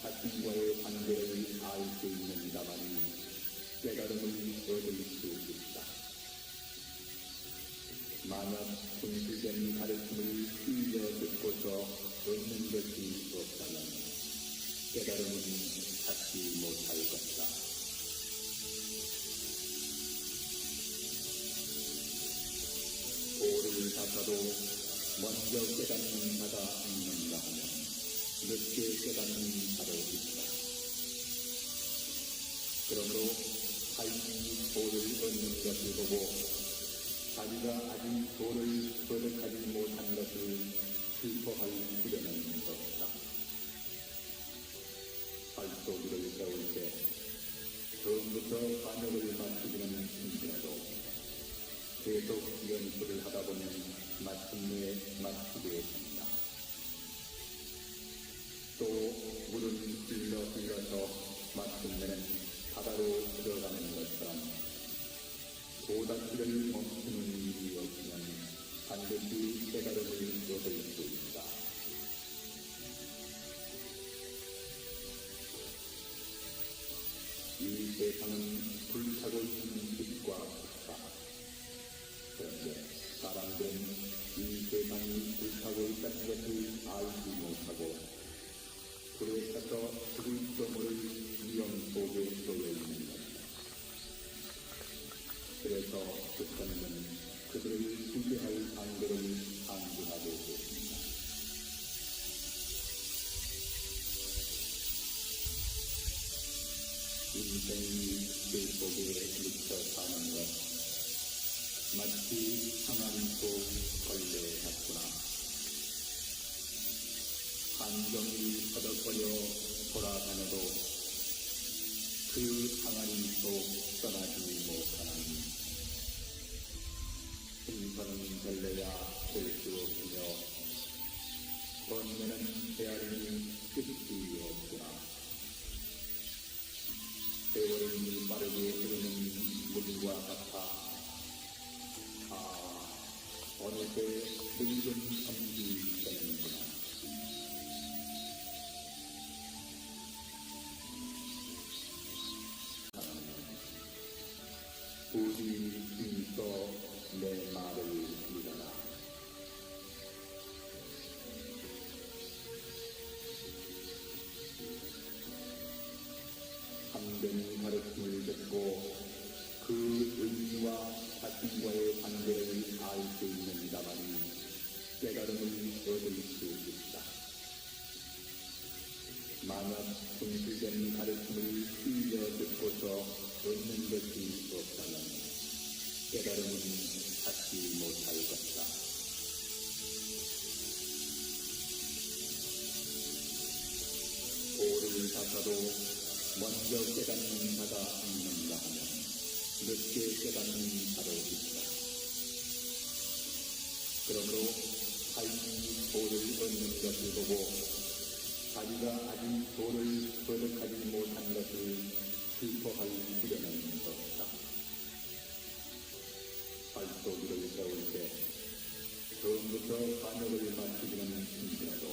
자신과의 관계를 알 수 있는다만 깨달음을 얻을 수 있다. 만약 분수된 가르침을 흘려 듣고서 얻는 것이 없다면 깨달음은 찾지 못할 것이다. 깨닫는 바로 있다. 그러므로 타인이 도를 얻는 것을 보고 자기가 아직 도를 거듭하지 못한 것을 슬퍼할 필요는 없다. 발소리를 세울 때 처음부터 반역을 맞추기는 힘들어도 계속 연습을 하다 보면 마침내 맞추게 된다. 또 물은 흘러서 마침내는 바다로 들어가는 것처럼 도닦기를 멈추는 일이 없으면 반드시 깨달음을 얻을 수 있다. 이 세상은 불타고 있는 빛과 같다. 그런데 사람들은 이 세상이 불타고 있다는 것을 알지 못하고 불에 타서 죽을 경우를 위험 속에 놓여 있는 것이다. 그래서 부처님은 그들을 수제할 방법을 안증하고 계십니다. 인생이 길 속에 묻혀 사는 것, 마치 항아리 속 걸레 같구나. 한정이 퍼덕거려 돌아다녀도 그 항아리 속 떠나지 못하는 생선은 별래야 될 수 없으며 번뇌는 헤아림이 끝이 없구나. 세월이 빠르게 흐르는 물과 같아 어느새 늙은 섬이 되는구나. 부디 힘써 내 말을 믿어라. 참된 가르침을 듣고 그 의미와 자신과의 관계를 알 수 있는 자만이 깨달음을 얻을 수 있다. 만약 분실된 가르침을 흘려 듣고서 얻는 것이 없다면 깨달음은 찾지 못할 것이다. 돌을 닦아도 먼저 깨닫는 자가 있는가 하면 늦게 깨닫는 자도 있다. 그러므로 타인이 도를 얻는 것을 보고 자기가 아직 도를 거듭하지 못한 것을 슬퍼할 필요는 없다. 발소리를 세울 때 처음부터 반역을 맞추기는 힘들어도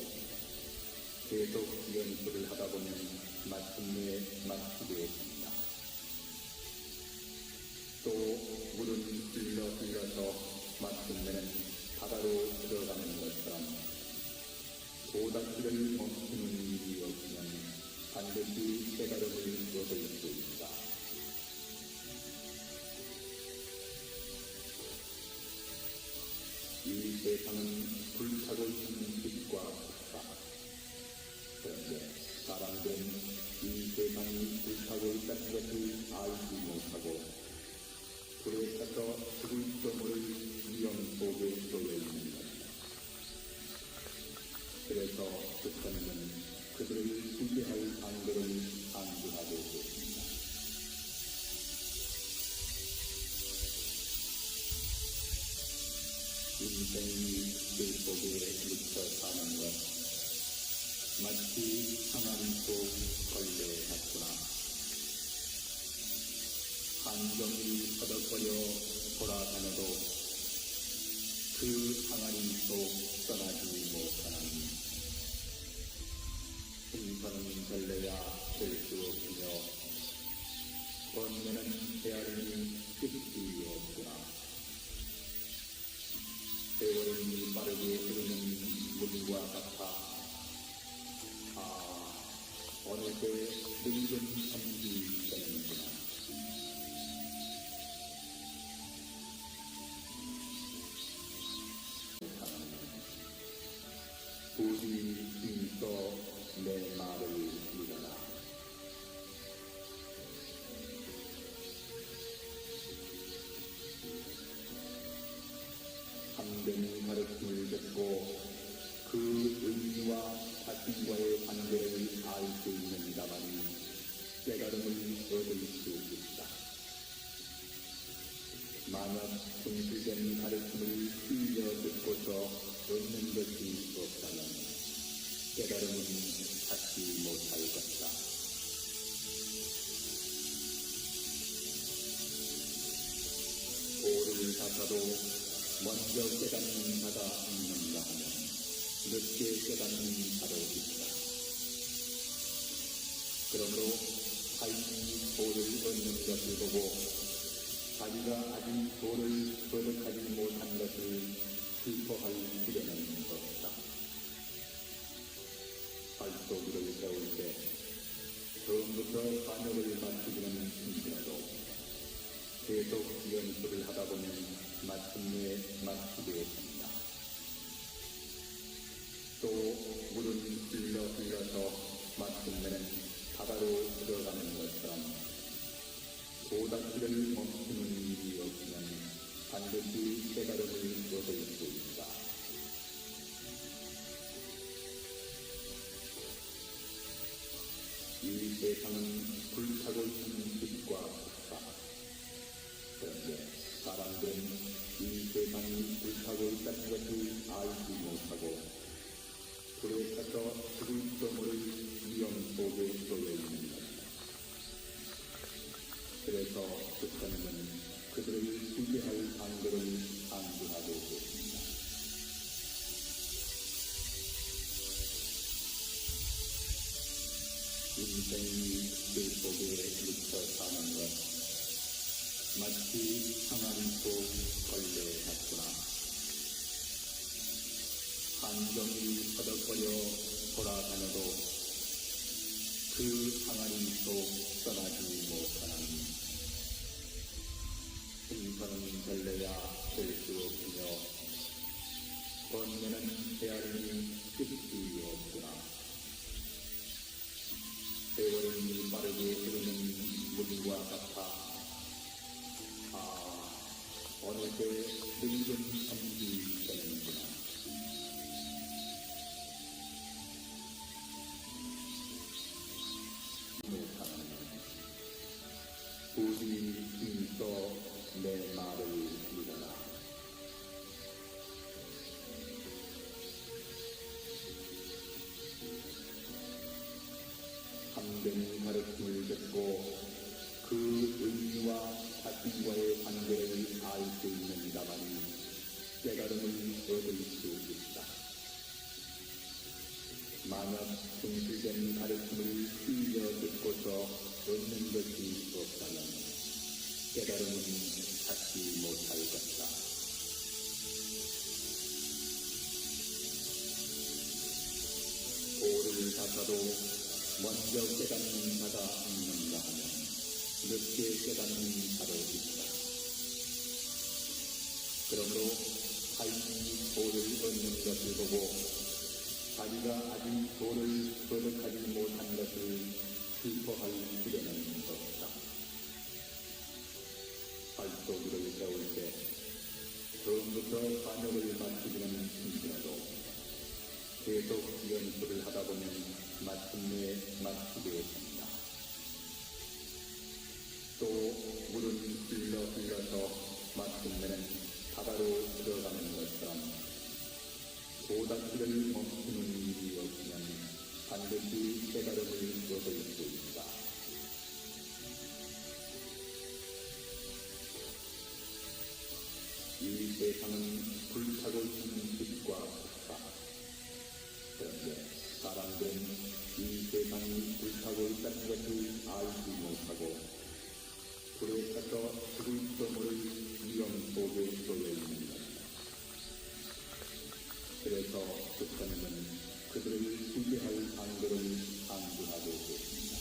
계속 연습을 하다 보면 마침내 맞추게 된다. 또 물은 흘러서 마침내는 바다로 들어가는 것처럼 도닦기를 멈추는 일이 없으면 반드시 깨달음을 얻을 수 있다. 이 세상은 불타고 있는 빛과 같다. 그런데 사람들은 이 세상이 불타고 있다는 것을 알지 못하고 불에 타서 죽을 경우를 위험 속에 놓여 있는 것이다. 그래서 부처님은 그들을 수제할 방법을 안증하고 계십니다. 인생이 길 속에 묻혀 사는 것, 마치 항아리 속 걸레 같구나. 한정이 퍼덕거려 돌아다녀도 그 항아리 속 떠나지 못하는 생선은 별래야 될 수 없으며 번뇌는 헤아림이 끝이 없구나. 세월이 빠르게 흐르는 물과 같아 어느새 늙은 섬이 되는구나. 부디 힘써 내 말을 믿어라. 참된 가르침을 듣고 그 의미와 자신과의 관계를 알 수 있는 자만이 깨달음을 얻을 수 있다. 만약 진실된 가르침을 흘려 듣고서 얻는 것이 없다면 깨달음은 찾지 못할 것이다. 돌을 닦아도 먼저 깨닫는 자가 있는가 하면 늦게 깨닫는 자도 있다. 그러므로 타인이 돌을 얻는 것을 보고 자기가 아직 돌을 거듭하지 못한 것을 슬퍼할 필요는 없다. 발도기를 세울 때 처음부터 반역을 맞추기는 힘들어도 계속 연습을 하다 보면 마침내 맞추게 됩니다. 또 물은 흘러서 마침내는 바다로 들어가는 것처럼 도닦기를 멈추는 일이 없으면 반드시 깨달음을 얻을 수 있다. 이 세상은 불타고 있는 빛과 폭사. 그런데 사람들은 이 세상이 불타고 있다는 것을 알지 못하고 불에 타서 죽을 수모를 위험 속에 놓여 있는 것이다. 그래서 부처님은 그들을 지배할 방도를 안주하고 계십니다. 인생이 그 속에 묻혀 사는 것 마치 항암 속 걸레 같구나. 한정이 허덕거려 돌아다녀도 그 항아리 속 떠나지 못하는 생선은 별래야 될 수 없으며 번뇌는 헤아림이 끝이 없구나. 세월은 빠르게 흐르는 물과 같아 어느새 늙은 섬이 되는구나. 부디 힘써 내 말을 믿어라. 참된 가르침을 듣고 그 의미와 자신과의 관계를 알 수 있는 자만이 깨달음을 얻을 수 있다. 만약 진실된 가르침을 흘려 듣고서 얻는 것이 없다면 깨달음은 찾지 못할 것이다. 돌을 닦아도 먼저 깨닫는 자가 있는가 하면 늦게 깨닫는 자도 있다. 그러므로 타인이 돌을 얻는 것을 보고 자기가 아직 돌을 거듭하지 못한 것을 슬퍼할 필요는 없다. 발도기를 세울 때 처음부터 반역을 맞추기는 힘들어도 계속 연습을 하다 보면 마침내 맞추게 됩니다. 또 물은 흘러서 마침내는 바다로 들어가는 것처럼 도닦기를 멈추는 일이 없으면 반드시 깨달음을 얻을 수 있다. 이 세상은 불타고 있는 빛과 폭사. 그런데 사람들은 이 세상이 불타고 있다는 것을 알지 못하고 불에 타서 죽을 수모를 위험 속에 놓여 있는 것이다. 그래서 부처님은 그들을 지배할 방도를 안주하고 계십니다.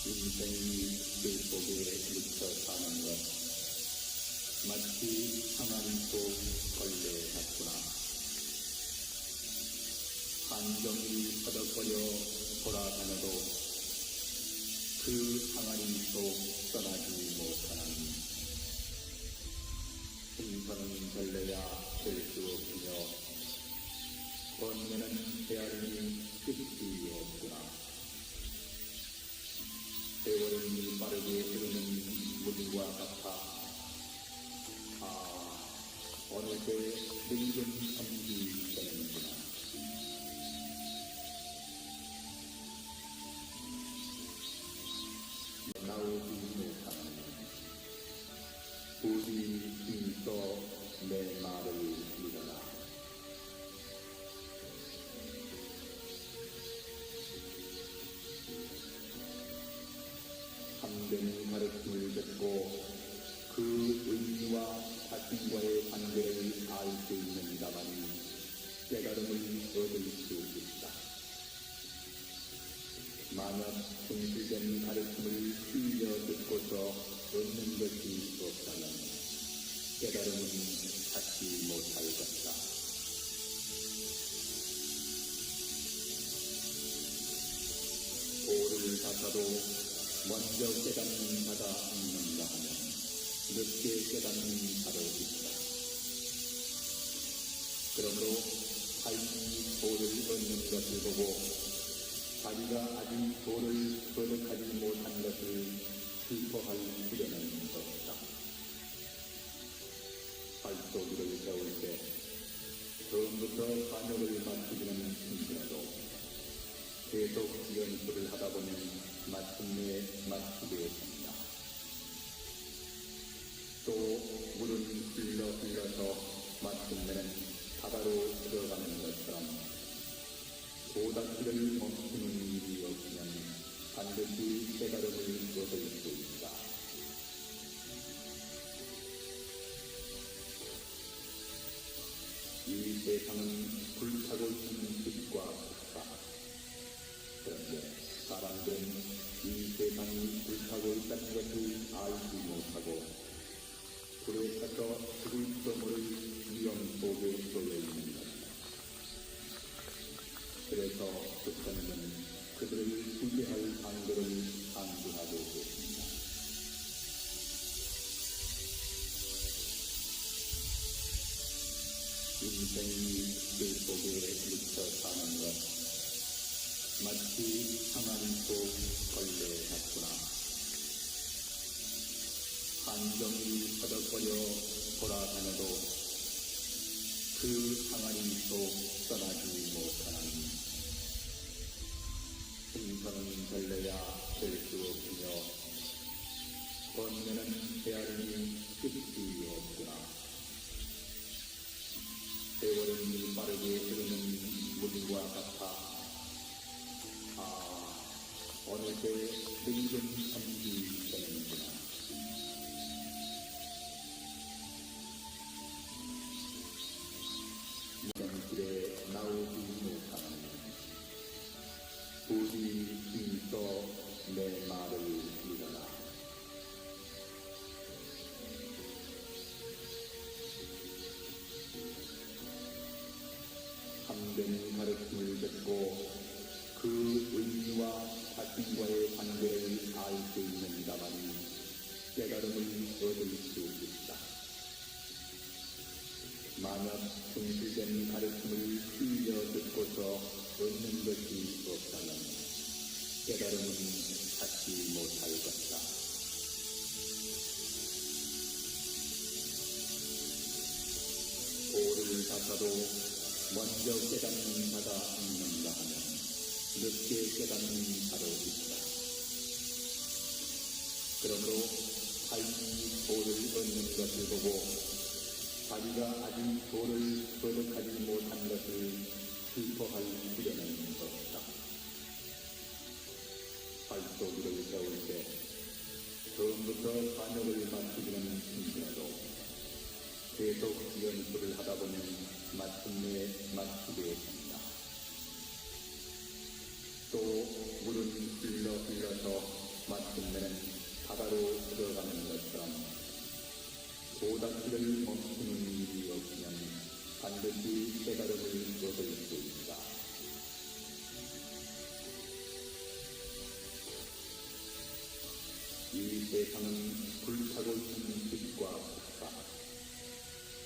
인생이 그 속에 묻혀 사는 것 마치 항암 속 걸레 같다. 한정이 허덕거려 돌아다녀도 그 항아리 속 떠나지 못하나니 생선은 별래야 될 수 없으며 번뇌는 헤아림이 끝이 없구나. 세월은 빠르게 흐르는 물과 같아 어느새 늙은 섬이 되는구나. 나오지 못하는 부디 힘써 내 말을 믿어라. 참된 가르침을 듣고 그 의미와 자신과의 관계를 알 수 있는다만 깨달음을 얻을 수 있다. 만약 진실된 가르침을 빌려 듣고서 얻는 것이 없다면 깨달음은 찾지 못할 것이다. 돌을 닦아도 먼저 깨닫는 자가 있는가 하면 늦게 깨닫는 자도 있다. 그러므로 타인이 돌을 얻는 것을 보고 자기가 아직 돌을 거듭하지 못한 것을 슬퍼할 필요는 없다. 발소리를 세울 때 처음부터 반역을 맞추기는 힘들어도 계속 연습을 하다 보면 마침내 맞추게 된다. 또 물은 흘러서 마침내는 바다로 들어가는 것처럼 고닫기를 멈추는 일이 없으면 반드시 깨달음을 얻을 수 있다. 이 세상은 불타고 있는 빛과 같다. 그런데 사람들은 이 세상이 불타고 있다는 것을 알지 못하고 불에 타서 죽을 수 모를 위험 속에 쏘여 있는 것이다. 그래서 부처님은 그들을 구제할 방도를 강조하고 계십니다. 인생이 그 속에 묻혀 사는 것 마치 항아리 속 걸레 같구나. 한정이 허덕거려 돌아다녀도 그 항아리 속 떠나지 못하나니 생선은 별래야 될 수 없으며 번뇌는 헤아림이 끝이 없구나. 세월은 빠르게 흐르는 물과 같아 어느새 늙은 섬이 되는구나. 이정길에 나오지 못하는 부디 힘써 내 말을 믿어라. 참된 가르침을 듣고 그 의미와 자신과의 관계를 알 수 있는다만 깨달음을 얻을 수 있다. 만약 진실된 가르침을 빌려 듣고서 얻는 것이 없다면 깨달음은 찾지 못할 것이다. 돌을 닦아도 먼저 깨닫는 자가 있는가 하면 늦게 깨닫는 자도 있다. 그러므로 타인이 돌을 얻는 것을 보고 자기가 아직 돌을 거듭하지 못한 것을 슬퍼할 필요는 없다. 발소리를 세울 때 처음부터 반역을 맞추기는 힘들어도 계속 연습을 하다 보면 마침내 맞추게 된다. 또 물은 흘러서 마침내는 바다로 들어가는 것처럼 고닫기를 멈추는 일이 없으면 반드시 깨달음을 얻을 수 있다. 이 세상은 불타고 있는 빛과 같다.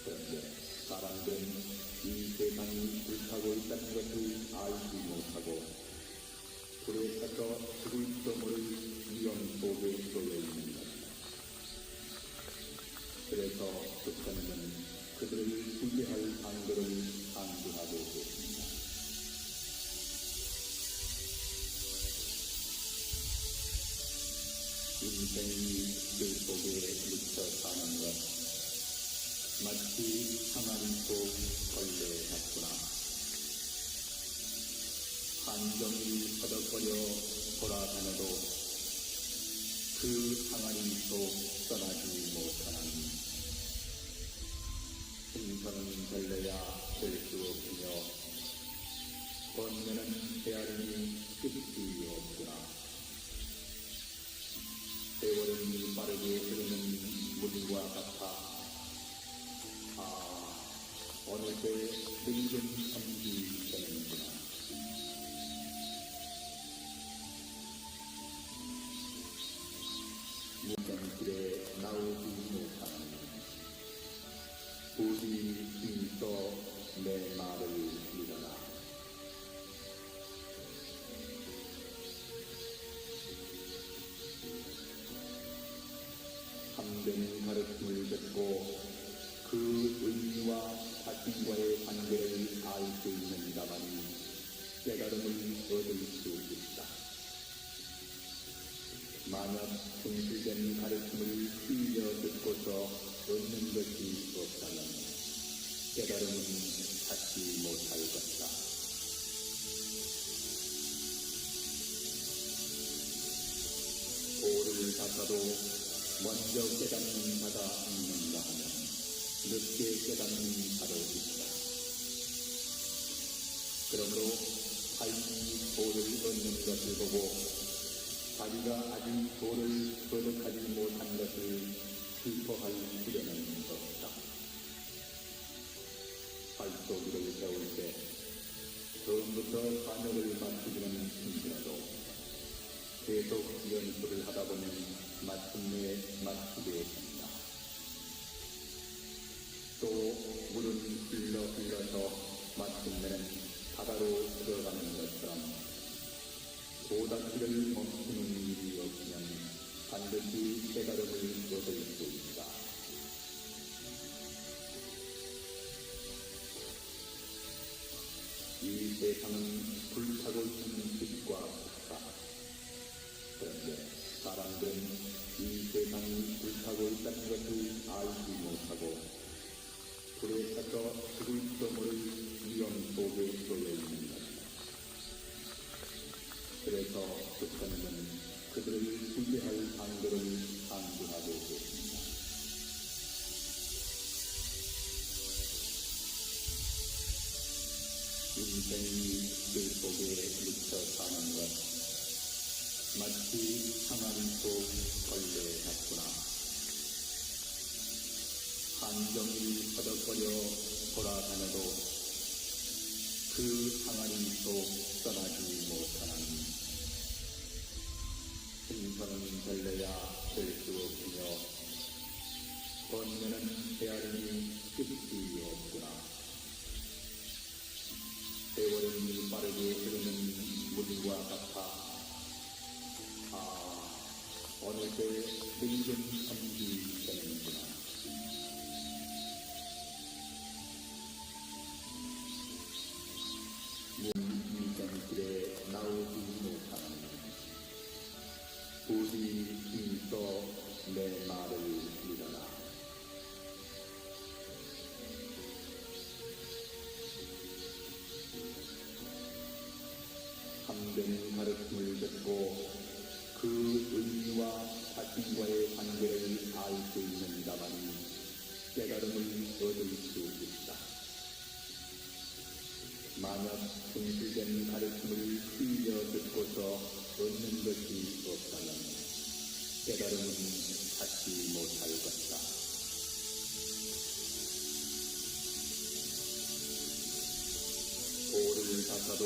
그런데 사람들은 이 세상이 불타고 있다는 것을 알지 못하고 불에 타서 죽을지도 모를 위험 속에 놓여 있는 것이다. 그래서 북한은 그들을 구제할 방도를 강구하고 있습니다. 인생이 그 속에 묻혀 사는 것, 마치 항아리 속 걸레 같구나. 한정이 허덕거려 돌아다녀도 그 항아리 속 떠나지 못하나니 생선은 별래야 될 수 없으며 번뇌는 헤아림이 끝이 없구나. 세월은 빠르게 흐르는 물과 같아 어느새 늙은 섬이 되는구나. 무정길에 나오지 못하는 부디 힘써 내 말을 믿어라. 참된 가르침을 듣고 그 의미와 자신과의 관계를 알 수 있는 자만이 깨달음을 얻을 수 있다. 만약 진실된 가르침을 빌려 듣고서 얻는 것이 없다면 깨달음은 찾지 못할 것이다. 돌을 닦아도 먼저 깨닫는 자가 있는가 하면 늦게 깨닫는 자도 있다. 그러므로 타인이 돌을 얻는 것을 보고 자기가 아직 돌을 거듭하지 못한 것을 슬퍼할 필요는 없다. 발소기를 세울 때 처음부터 반역을 맞추기는 힘들어도 계속 연습을 하다 보면 마침내 맞추게 된다. 또 물은 흘러서 마침내는 바다로 들어가는 것처럼 고닫기를 멈추는 일이 없으면 반드시 깨달음을 얻을 수 있다. 이 세상은 불타고 있는 빛과 같다. 그런데 사람들은 이 세상이 불타고 있다는 것을 알지 못하고 불에 타서 죽을지도 모를 위험 속에 놓여 있는 것이다. 그래서 북한은 그들을 구제할 방도를 강구하고 있습니다. 인생이 그 속에 묻혀 사는 것, 마치 항아리 속 걸레 같구나. 한정이 허덕거려 돌아다녀도 그 항아리 속 떠나지 못하나니 생선은 별래야 될 수 없으며 번뇌는 헤아림이 끝이 없구나. 세월은 빠르게 흐르는 물과 같아 어느새 늙은 섬이 되는구나. 인생길에 나오지 못하는 부디 힘써 내 말을 믿어라. 참된 가르침을 듣고 그 의미와 자신과의 관계를 알 수 있는 자만이 깨달음을 얻을 수 있다. 만약 진실된 가르침을 빌려 듣고서 얻는 것이 없다면 깨달음은 찾지 못할 것이다. 돌을 닦아도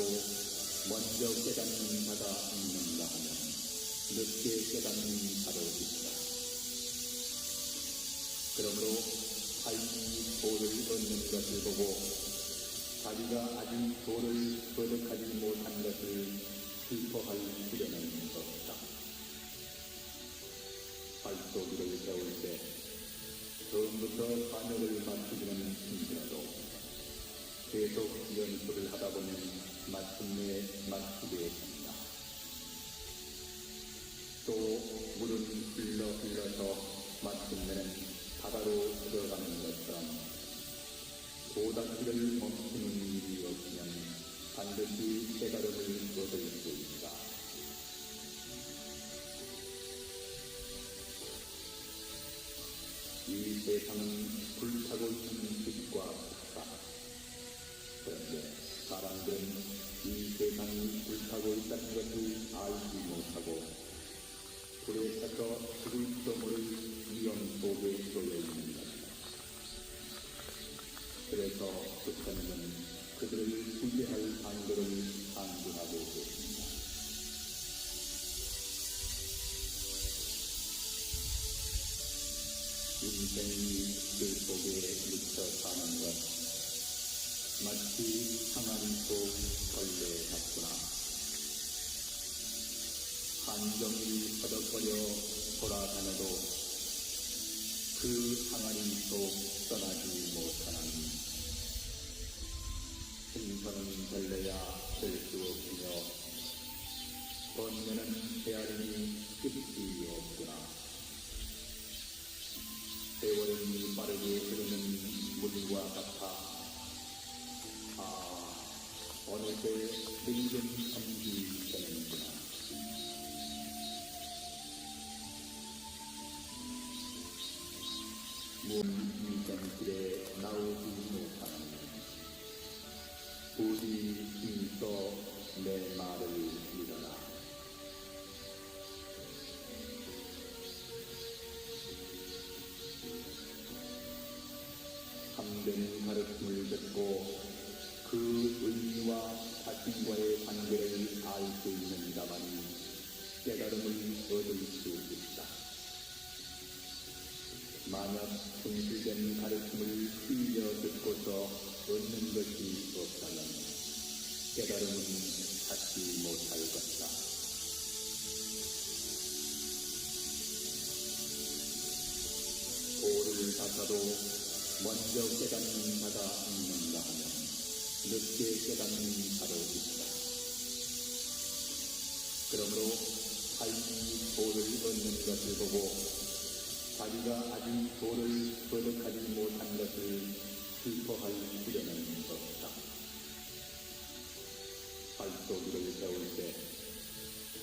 먼저 깨닫는 자가 있는가 하면 늦게 깨닫는 자도 있다. 그러므로 타인이 도를 얻는 것을 보고 자기가 아직 도를 거듭하지 못한 것을 슬퍼할 필요는 없다. 발소기를 세울 때 처음부터 반역을 맞추기는 힘들어도 계속 연습을 하다 보면 마침내 맞추게 된다. 또 물은 흘러서 마침내는 바다로 들어가는 것처럼 도닦기를 멈추는 일이 없으면 반드시 깨달음을 얻을 수 있다. 이 세상은 불타고 있는 빛과 같다. 그런데 사람들은 이 세상이 불타고 있다는 것을 알지 못하고 불에 타서 죽을지도 모를 위험 속에 놓여 있는 것이다. 그래서 부처님은 그들을 구제할 방도를 강조하고 있습니다. 인생이 그 속에 묻혀 사는 것 마치 항아리 속 걸레 같구나. 한정이 허덕거려 돌아다녀도 그 항아리 속 떠나지 못하는 생선은 벌레야 될 수 없으며 번뇌는 헤아림이 끝이 없구나. 세월은 빠르게 흐르는 물과 같아 어느새 늙은 섬이 되는구나. 문이전길에 나오지 못하는 부디 힘써 내 말을 믿어라. 참된 가르침을 듣고 그 의미와 자신과의 관계를 알 수 있는 자만이 깨달음을 얻을 수 있다. 만약 충실된 가르침을 흘려 듣고서 얻는 것이 없다면 깨달음은 찾지 못할 것이다. 돌을 닦아도 먼저 깨닫는 자가 있는가 하면 늦게 깨닫는 자도 있다. 그러므로 타인이 돌을 얻는 것을 보고 자기가 아직 도를 거듭하지 못한 것을 슬퍼할 필요는 없다. 발소기를 세울 때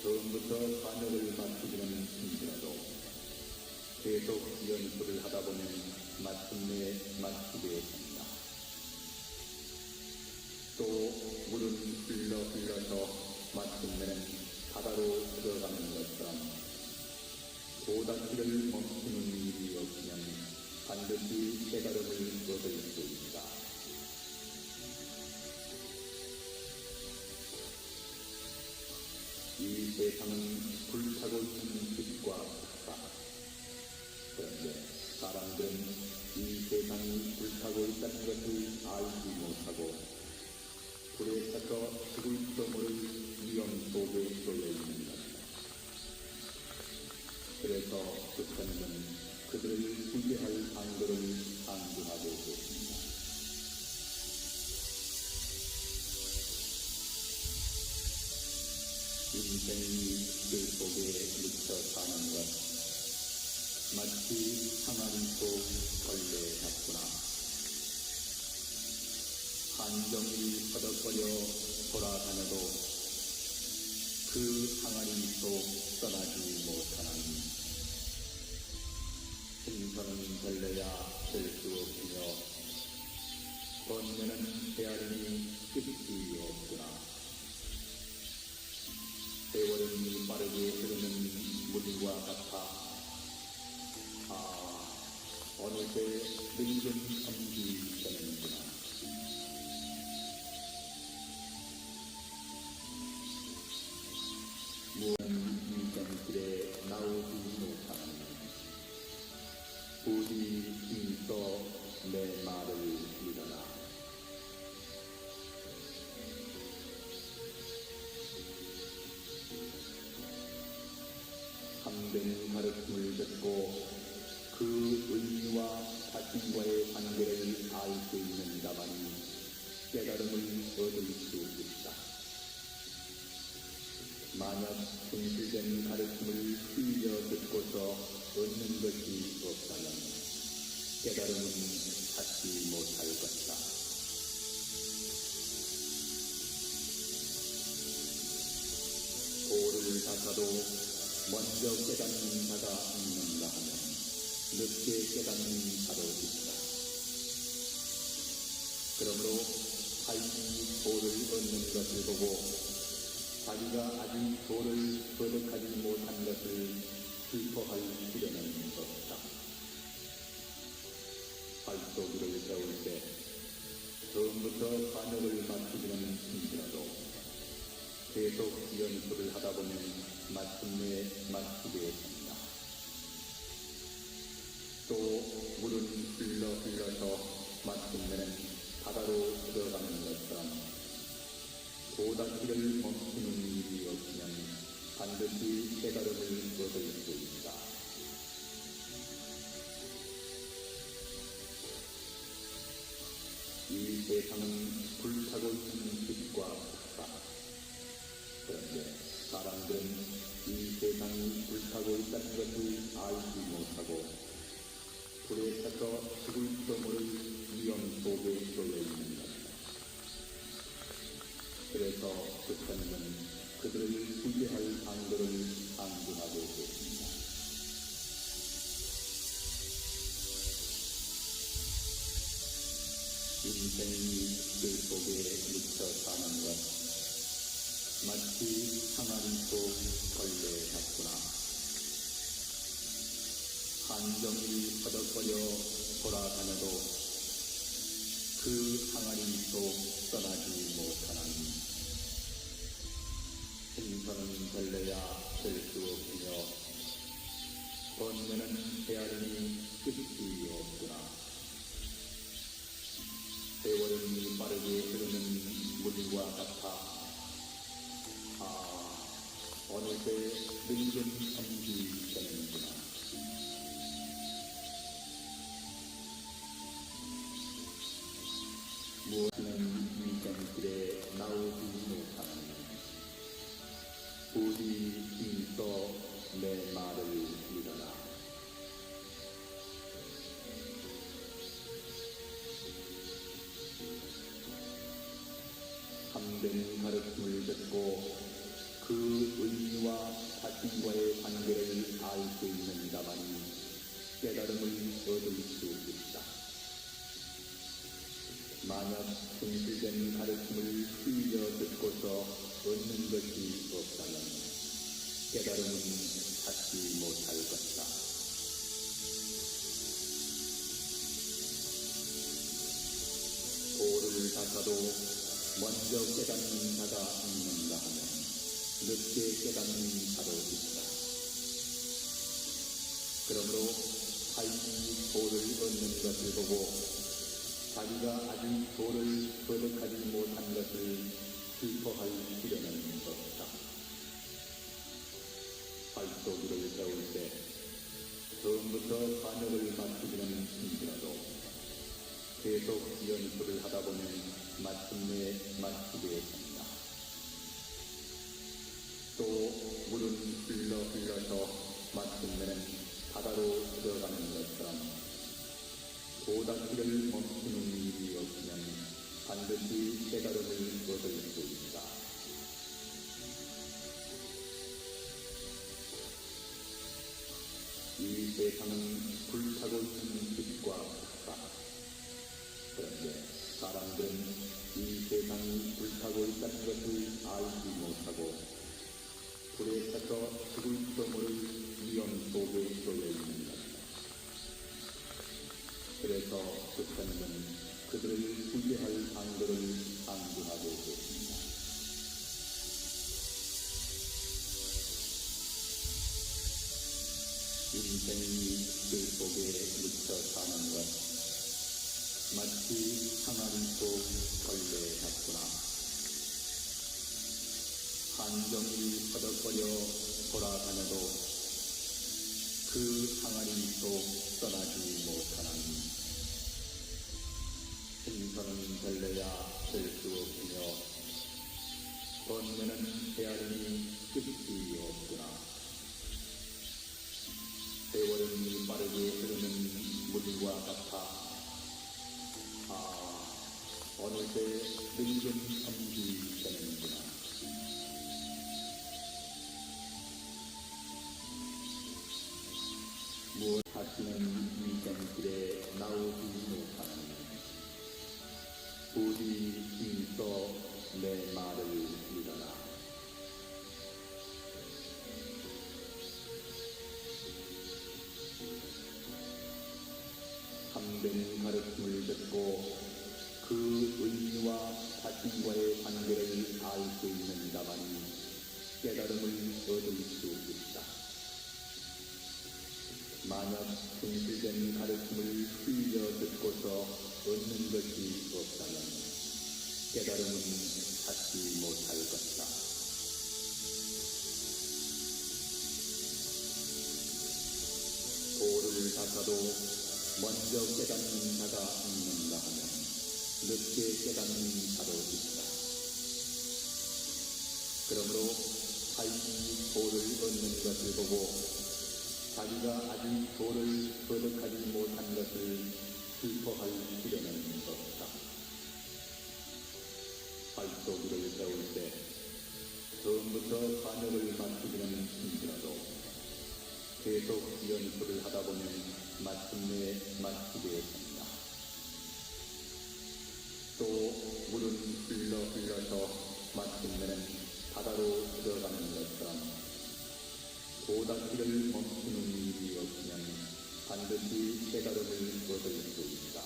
처음부터 반역을 맞추기는 힘들어도 계속 연습을 하다 보면 마침내 맞추게 된다. 또 물은 흘러서 마침내는 바다로 들어가는 것처럼 도닦기를 멈추는 일이 없으면 반드시 깨달음을 얻을 수 있다. 이 세상은 불타고 있는 빛과 같다. 그런데 사람들은 이 세상이 불타고 있다는 것을 알지 못하고 불에 타서 죽을지도 모를 위험 속에 놓여 있는 것이다. 그래서 부처님은 그들을 구제할 방도를 강조하고 있습니다. 인생이 그 속에 묻혀 사는 것 마치 항아리 속 걸레 같구나. 한정이 허덕거려 돌아다녀도 그 항아리 속 떠나지 못하는 생선은 벌레야 될 수 없으며 번뇌는 헤아림이 끝이 없구나. 세월은 빠르게 흐르는 물과 같아 어느새 늙은 섬이 되는구나. 무언 이전길에 나오지 못하는 부디 참된 가르침을 듣고 그 의미와 자신과의 관계를 알 수 있는 자만이 깨달음을 얻을 수 있다. 만약 진실된 가르침을 흘려 듣고서 얻는 것이 없다면 깨달음은 찾지 못할 것이다. 돌을 닦아도 먼저 깨닫는 자가 있는가 하면 늦게 깨닫는 자도 있다. 그러므로 자기 돌을 얻는 것을 보고 자기가 아직 돌을 거듭하지 못한 것을 슬퍼할 필요는 없다. 발도기를 세울 때 처음부터 반역을 맞추기는 힘들어도 계속 연습을 하다 보면 마침내 맞추게 된다. 또 물은 흘러서 마침내는 바다로 들어가는 것처럼 도닦기를 멈추는 일이 없으면 반드시 깨달음을 얻을 수 있다. 이 세상은 불타고 있는 빛과 폭사. 그런데 사람들은 이 세상이 불타고 있다는 것을 알지 못하고 불에 타서 죽을지도 모를 위험 속에 놓여 있는 것이다. 그래서 부처님은 그들을 구제할 방도를 안내하고 계십니다. 인생이 그 속에 묻혀 사는 것, 마치 항아리 속 벌레 같구나. 한정이 허덕거려 돌아다녀도 그 항아리 속 떠나지 못하나니 생선은 벌레야 될 수 없으며 번뇌는 헤아림이 끝이 없구나. 세월이 빠르게 흐르는 물과 같아 어느새 늙은 성지 되는구나. 무엇은 위경길에 나오지 못하느니 부디 힘써 내 말을 믿어라. 참된 가르침을 듣고 그 의미와 자신과의 관계를 알 수 있는 자만이 깨달음을 얻을 수 있다. 만약 진실된 가르침을 흘려 듣고서 얻는 것이 없다면 깨달음은 찾지 못할 것이다. 돌을 닦아도 먼저 깨닫는 자가 있는가 하면 늦게 깨닫는 자도 있다. 그러므로 자기 돌을 얻는 것을 보고 자기가 아직 돌을 거듭하지 못한 것을 슬퍼할 필요는 없다. 발도기를 세울 때 처음부터 반역을 맞추기는 힘들어도 계속 연습을 하다 보면 마침내 맞추게 된다. 또 물은 흘러서 마침내는 바다로 들어가는 것처럼 도닦기를 멈추는 일이 없으면 반드시 깨달음을 얻을 수 있다. 이 세상은 불타고 있는 빛과 폭사. 그런데 사람들은 이 세상이 불타고 있다는 것을 알지 못하고 불에 타서 죽을지도 모를 위험 속에 놓여 있는 것이다. 그래서 부처님은 그들을 구제할 방도를 안내하고 계십니다. 인생이 그 속에 묻혀 사는 것, 마치 항아리 속 벌레 같구나. 한정이 허덕거려 돌아다녀도 그 항아리 속 떠나지 못하나니 생선은 별래야 될 수 없으며 번뇌는 헤아림이 끝이 없구나. 세월은 빠르게 흐르는 물과 같아 어느새 늙은 섬이 되는구나. 무엇 다시는 위생길에 나오지 못하는 부디 힘써 내 말을 믿어라. 참된 가르침을 듣고 그 의미와 자신과의 관계를 알 수 있는 자만이 깨달음을 얻을 수 있다. 만약 진실된 가르침을 흘려 듣고서 얻는 것이 없다면 깨달음은 찾지 못할 것이다. 돌을 닦아도 먼저 깨닫는 자가 있는가 하면 늦게 깨닫는 자도 있다. 그러므로 타인이 돌을 얻는 것을 보고 자기가 아직 돌을 거듭하지 못한 것을 슬퍼할 필요는 없다. 발도기를 배울 때 처음부터 반역을 맞추기는 힘들어도 계속 연습을 하다 보면 마침내 맞추게 된다. 또 물은 흘러서 마침내는 바다로 들어가는 것처럼 도닦기를 멈추는 일이 없으면 반드시 깨달음을 얻을 수 있다.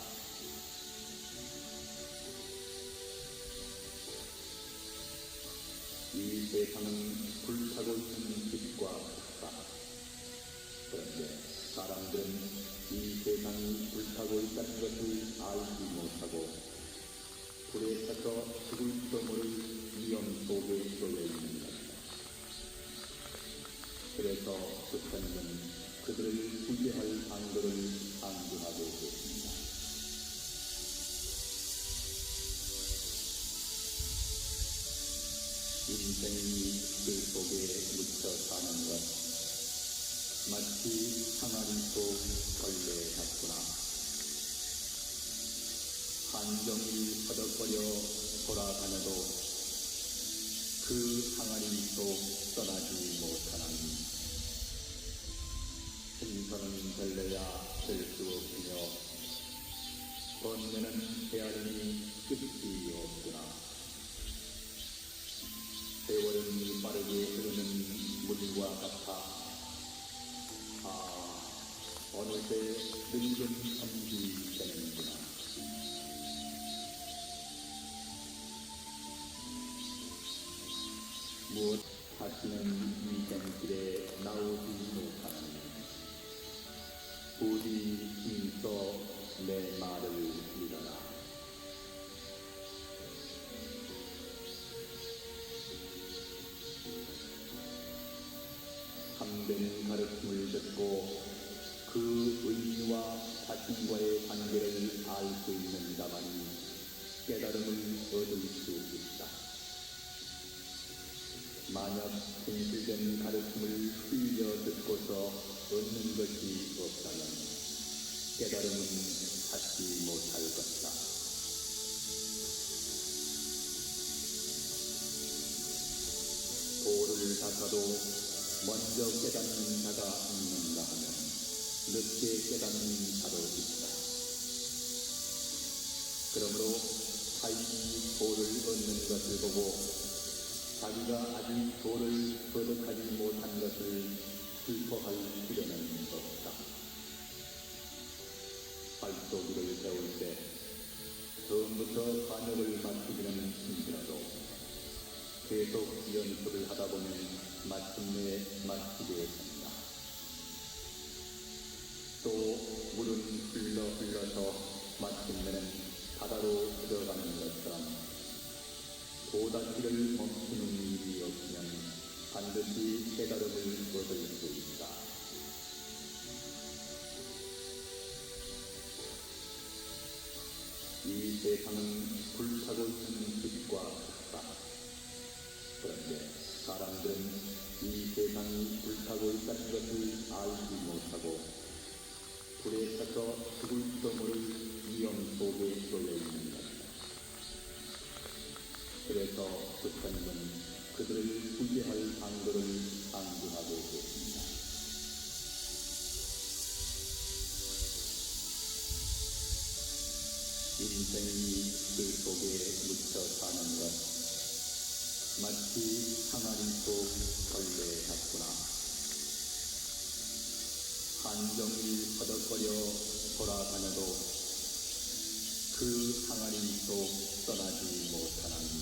이 세상은 불타고 있는 빛과 같다. 그런데 사람들은 이 세상이 불타고 있다는 것을 알지 못하고 불에 타서 죽을지도 모를 위험 속에 놓여 있는 것이다. 그래서 부처님은 그들을 구제할 방도를 안내하고 계십니다. 인생이 그 속에 묻혀 사는 것 마치 항아리 속 벌레 같구나. 한정이 허덕거려 돌아다녀도 그 항아리 속 떠나지 못하나니 생선은 별래야 될 수 없으며 번뇌는 헤아림이 끝이 없구나. 세월은 빠르게 흐르는 물과 같아 어느새 늙은 섬이 되는구나. 무엇 다시는 위생길에 나오지 못하는 부디 힘써 내 말을 믿어라. 참된 가르침을 듣고 그 의미와 자신과의 관계를 알 수 있는 자만이 깨달음을 얻을 수 있다. 만약 진실된 가르침을 흘려 듣고서 얻는 것이 없다면 깨달음은 찾지 못할 것이다. 돌을 닦아도 먼저 깨닫는 자가 있는가 하면 늦게 깨닫는 자도 있다. 그러므로 타인이 돌을 얻는 것을 보고 자기가 아직 돌을 거듭하지 못한 것을 슬퍼할 필요는 없다. 발도기를 배울 때 처음부터 반역을 맞추기는 힘들어도 계속 연습을 하다 보면 마침내 맞추게 된다. 또 물은 흘러서 마침내는 바다로 들어가는 것처럼 도닦기를 멈추는 일이 없으면 반드시 깨달음을 얻을 수 있다. 이 세상은 불타고 있는 빛과 같다. 그런데 사람들은 이 세상이 불타고 있다는 것을 알지 못하고 불에 타서 죽을지도 모를 위험 속에 놓여 있는 것이다. 그래서 부처님은 그들을 구제할 방도를 강조하고 계십니다. 인생이 그 속에 묻혀 사는 것, 마치 항아리 속 걸레 같구나. 한정일 허덕거려 돌아다녀도 그 항아리 속 떠나지 못하나니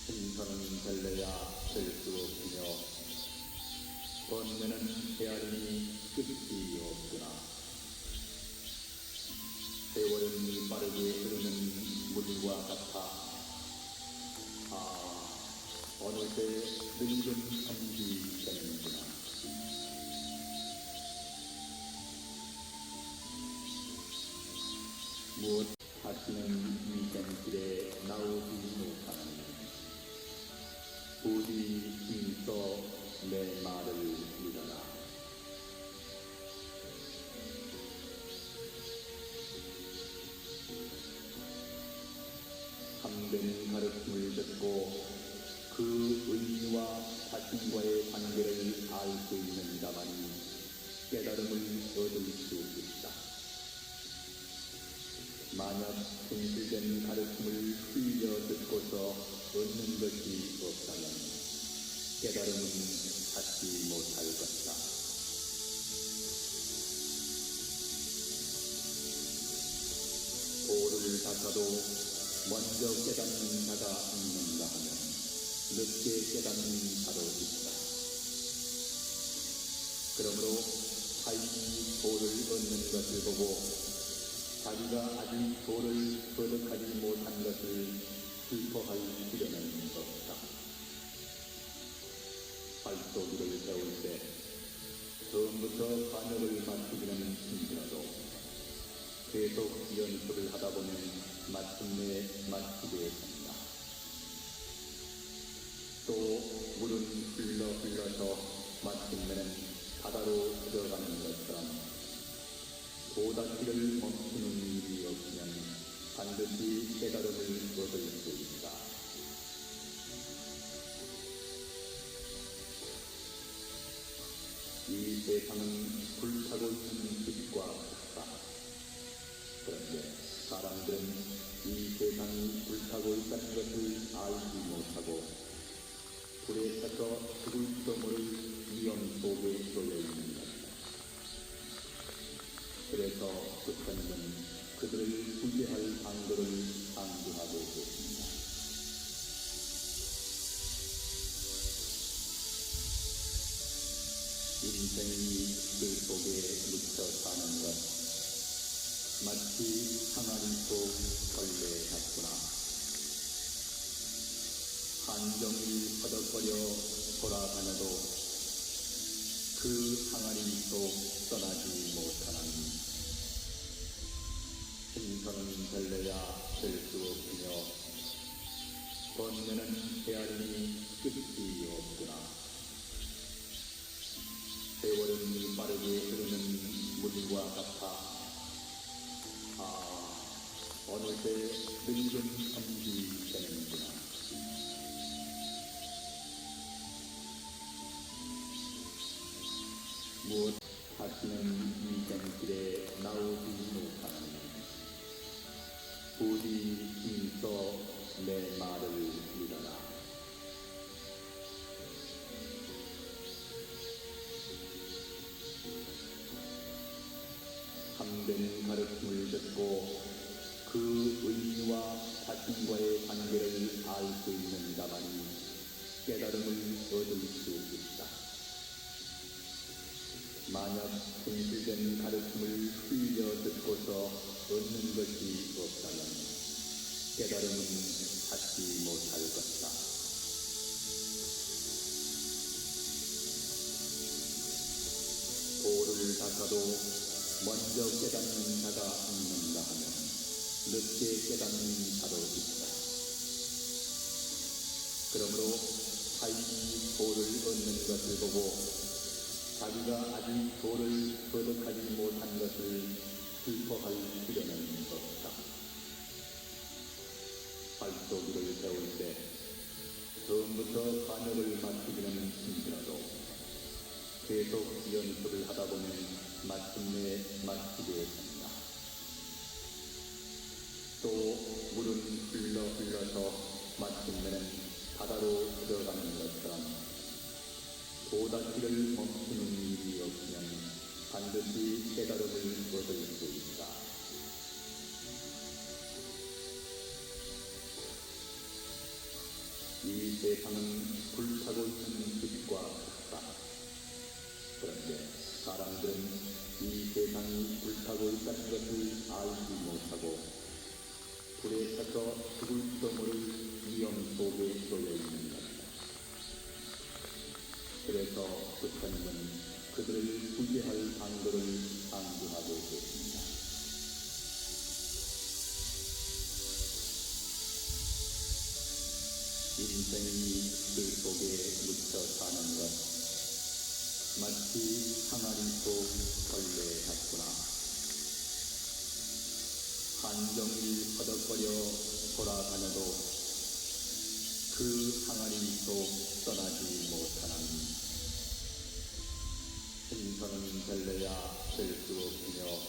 신선은 될래야 될 수 없으며 번뇌는 헤아림이 끝이 없구나. 세월은 빠르게 흐르는 물과 같아 어느새 늙은 천지 되는구나. 무엇 다시는 위생길에 나오지 못하는 부디 힘써 내 말을 믿어라. 참된 가르침을 듣고 그 의미와 자신과의 관계를 알 수 있는 자만이 깨달음을 얻을 수 있다. 만약 진실된 가르침을 흘려 듣고서 얻는 것이 없다면 깨달음은 찾지 못할 것이다. 돌을 닦아도 먼저 깨닫는 자가 있는가 하면 늦게 깨닫는 자도 있다. 그러므로 타인이 돌을 얻는 것을 보고 자기가 아직 돌을 거듭하지 못한 것을 슬퍼할 필요는 없다. 발도기를 배울 때 처음부터 반역을 맞추기는 힘들어도 계속 연습을 하다 보면 마침내 맞추게 된다. 또 물은 흘러서 마침내는 바다로 들어가는 것처럼 도닦기를 멈추는 일이 없으면 반드시 깨달음을 얻을 수 있다. 이 세상은 불타고 있는 빛과 같다. 그런데 사람들은 이 세상이 불타고 있다는 것을 알지 못하고 불에 타서 죽을지도 모를 위험 속에 놓여 있는 것이다. 그래서 부처님은 그들을 구제할 방도를 강조하고 계십니다. 인생이 그 속에 묻혀 사는 것, 마치 항아리 속 걸레 같구나. 한정일 허덕거려 돌아다녀도 그 항아리 속 떠나지 못하나니 신선은 될래야 될 수 없으며 번뇌는 헤아림이 끝이 없구나. 세월은 빠르게 흐르는 물과 같아 어느새 늙은 천지 되는구나. 무엇 다시는 위생길에 나오지 못하는 부디 힘써 내 말을 믿어라. 참된 가르침을 듣고 그 의미와 자신과의 관계를 알 수 있는 자만이 깨달음을 얻을 수 있다. 만약 진실된 가르침을 흘려 듣고서 얻는 것이 없다면 깨달음은 찾지 못할 것이다. 돌을 닦아도 먼저 깨닫는 자가 있는가 하면 늦게 깨닫는 자도 있다. 그러므로 타인이 도를 얻는 것을 보고 자기가 아직 도를 거듭하지 못한 것을 슬퍼할 필요는 없다. 발도기를 배울 때 처음부터 반역을 맡기기는 힘들어도 계속 연습을 하다 보면 마침내 맡기게 된다. 또 물은 흘러서 마침내는 바다로 들어가는 것처럼 도닦기를 멈추는 일이 없으면 반드시 깨달음을 얻을 수 있다. 이 세상은 불타고 있는 빛과 같다. 그런데 사람들은 이 세상이 불타고 있다는 것을 알지 못하고 불에 타서 죽을지도 모를 위험 속에 놓여 있는 것이다. 그래서 부처님은 그들을 구제할 방도를 강조하고 계십니다. 인생이 그 속에 묻혀 사는 것 마치 항아리 속 벌레 같구나. 한종일 허덕거려 돌아다녀도 그 항아리 속 떠나지 못하는 생선은 별래야 될 수 없으며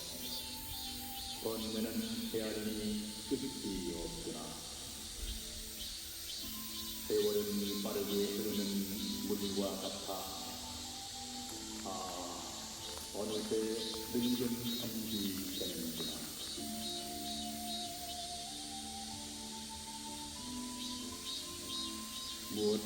번뇌는 헤아림이 끝이 없구나. 세월은 빠르게 흐르는 물과 같아 어느새 늙은 천지 되는구나. 무엇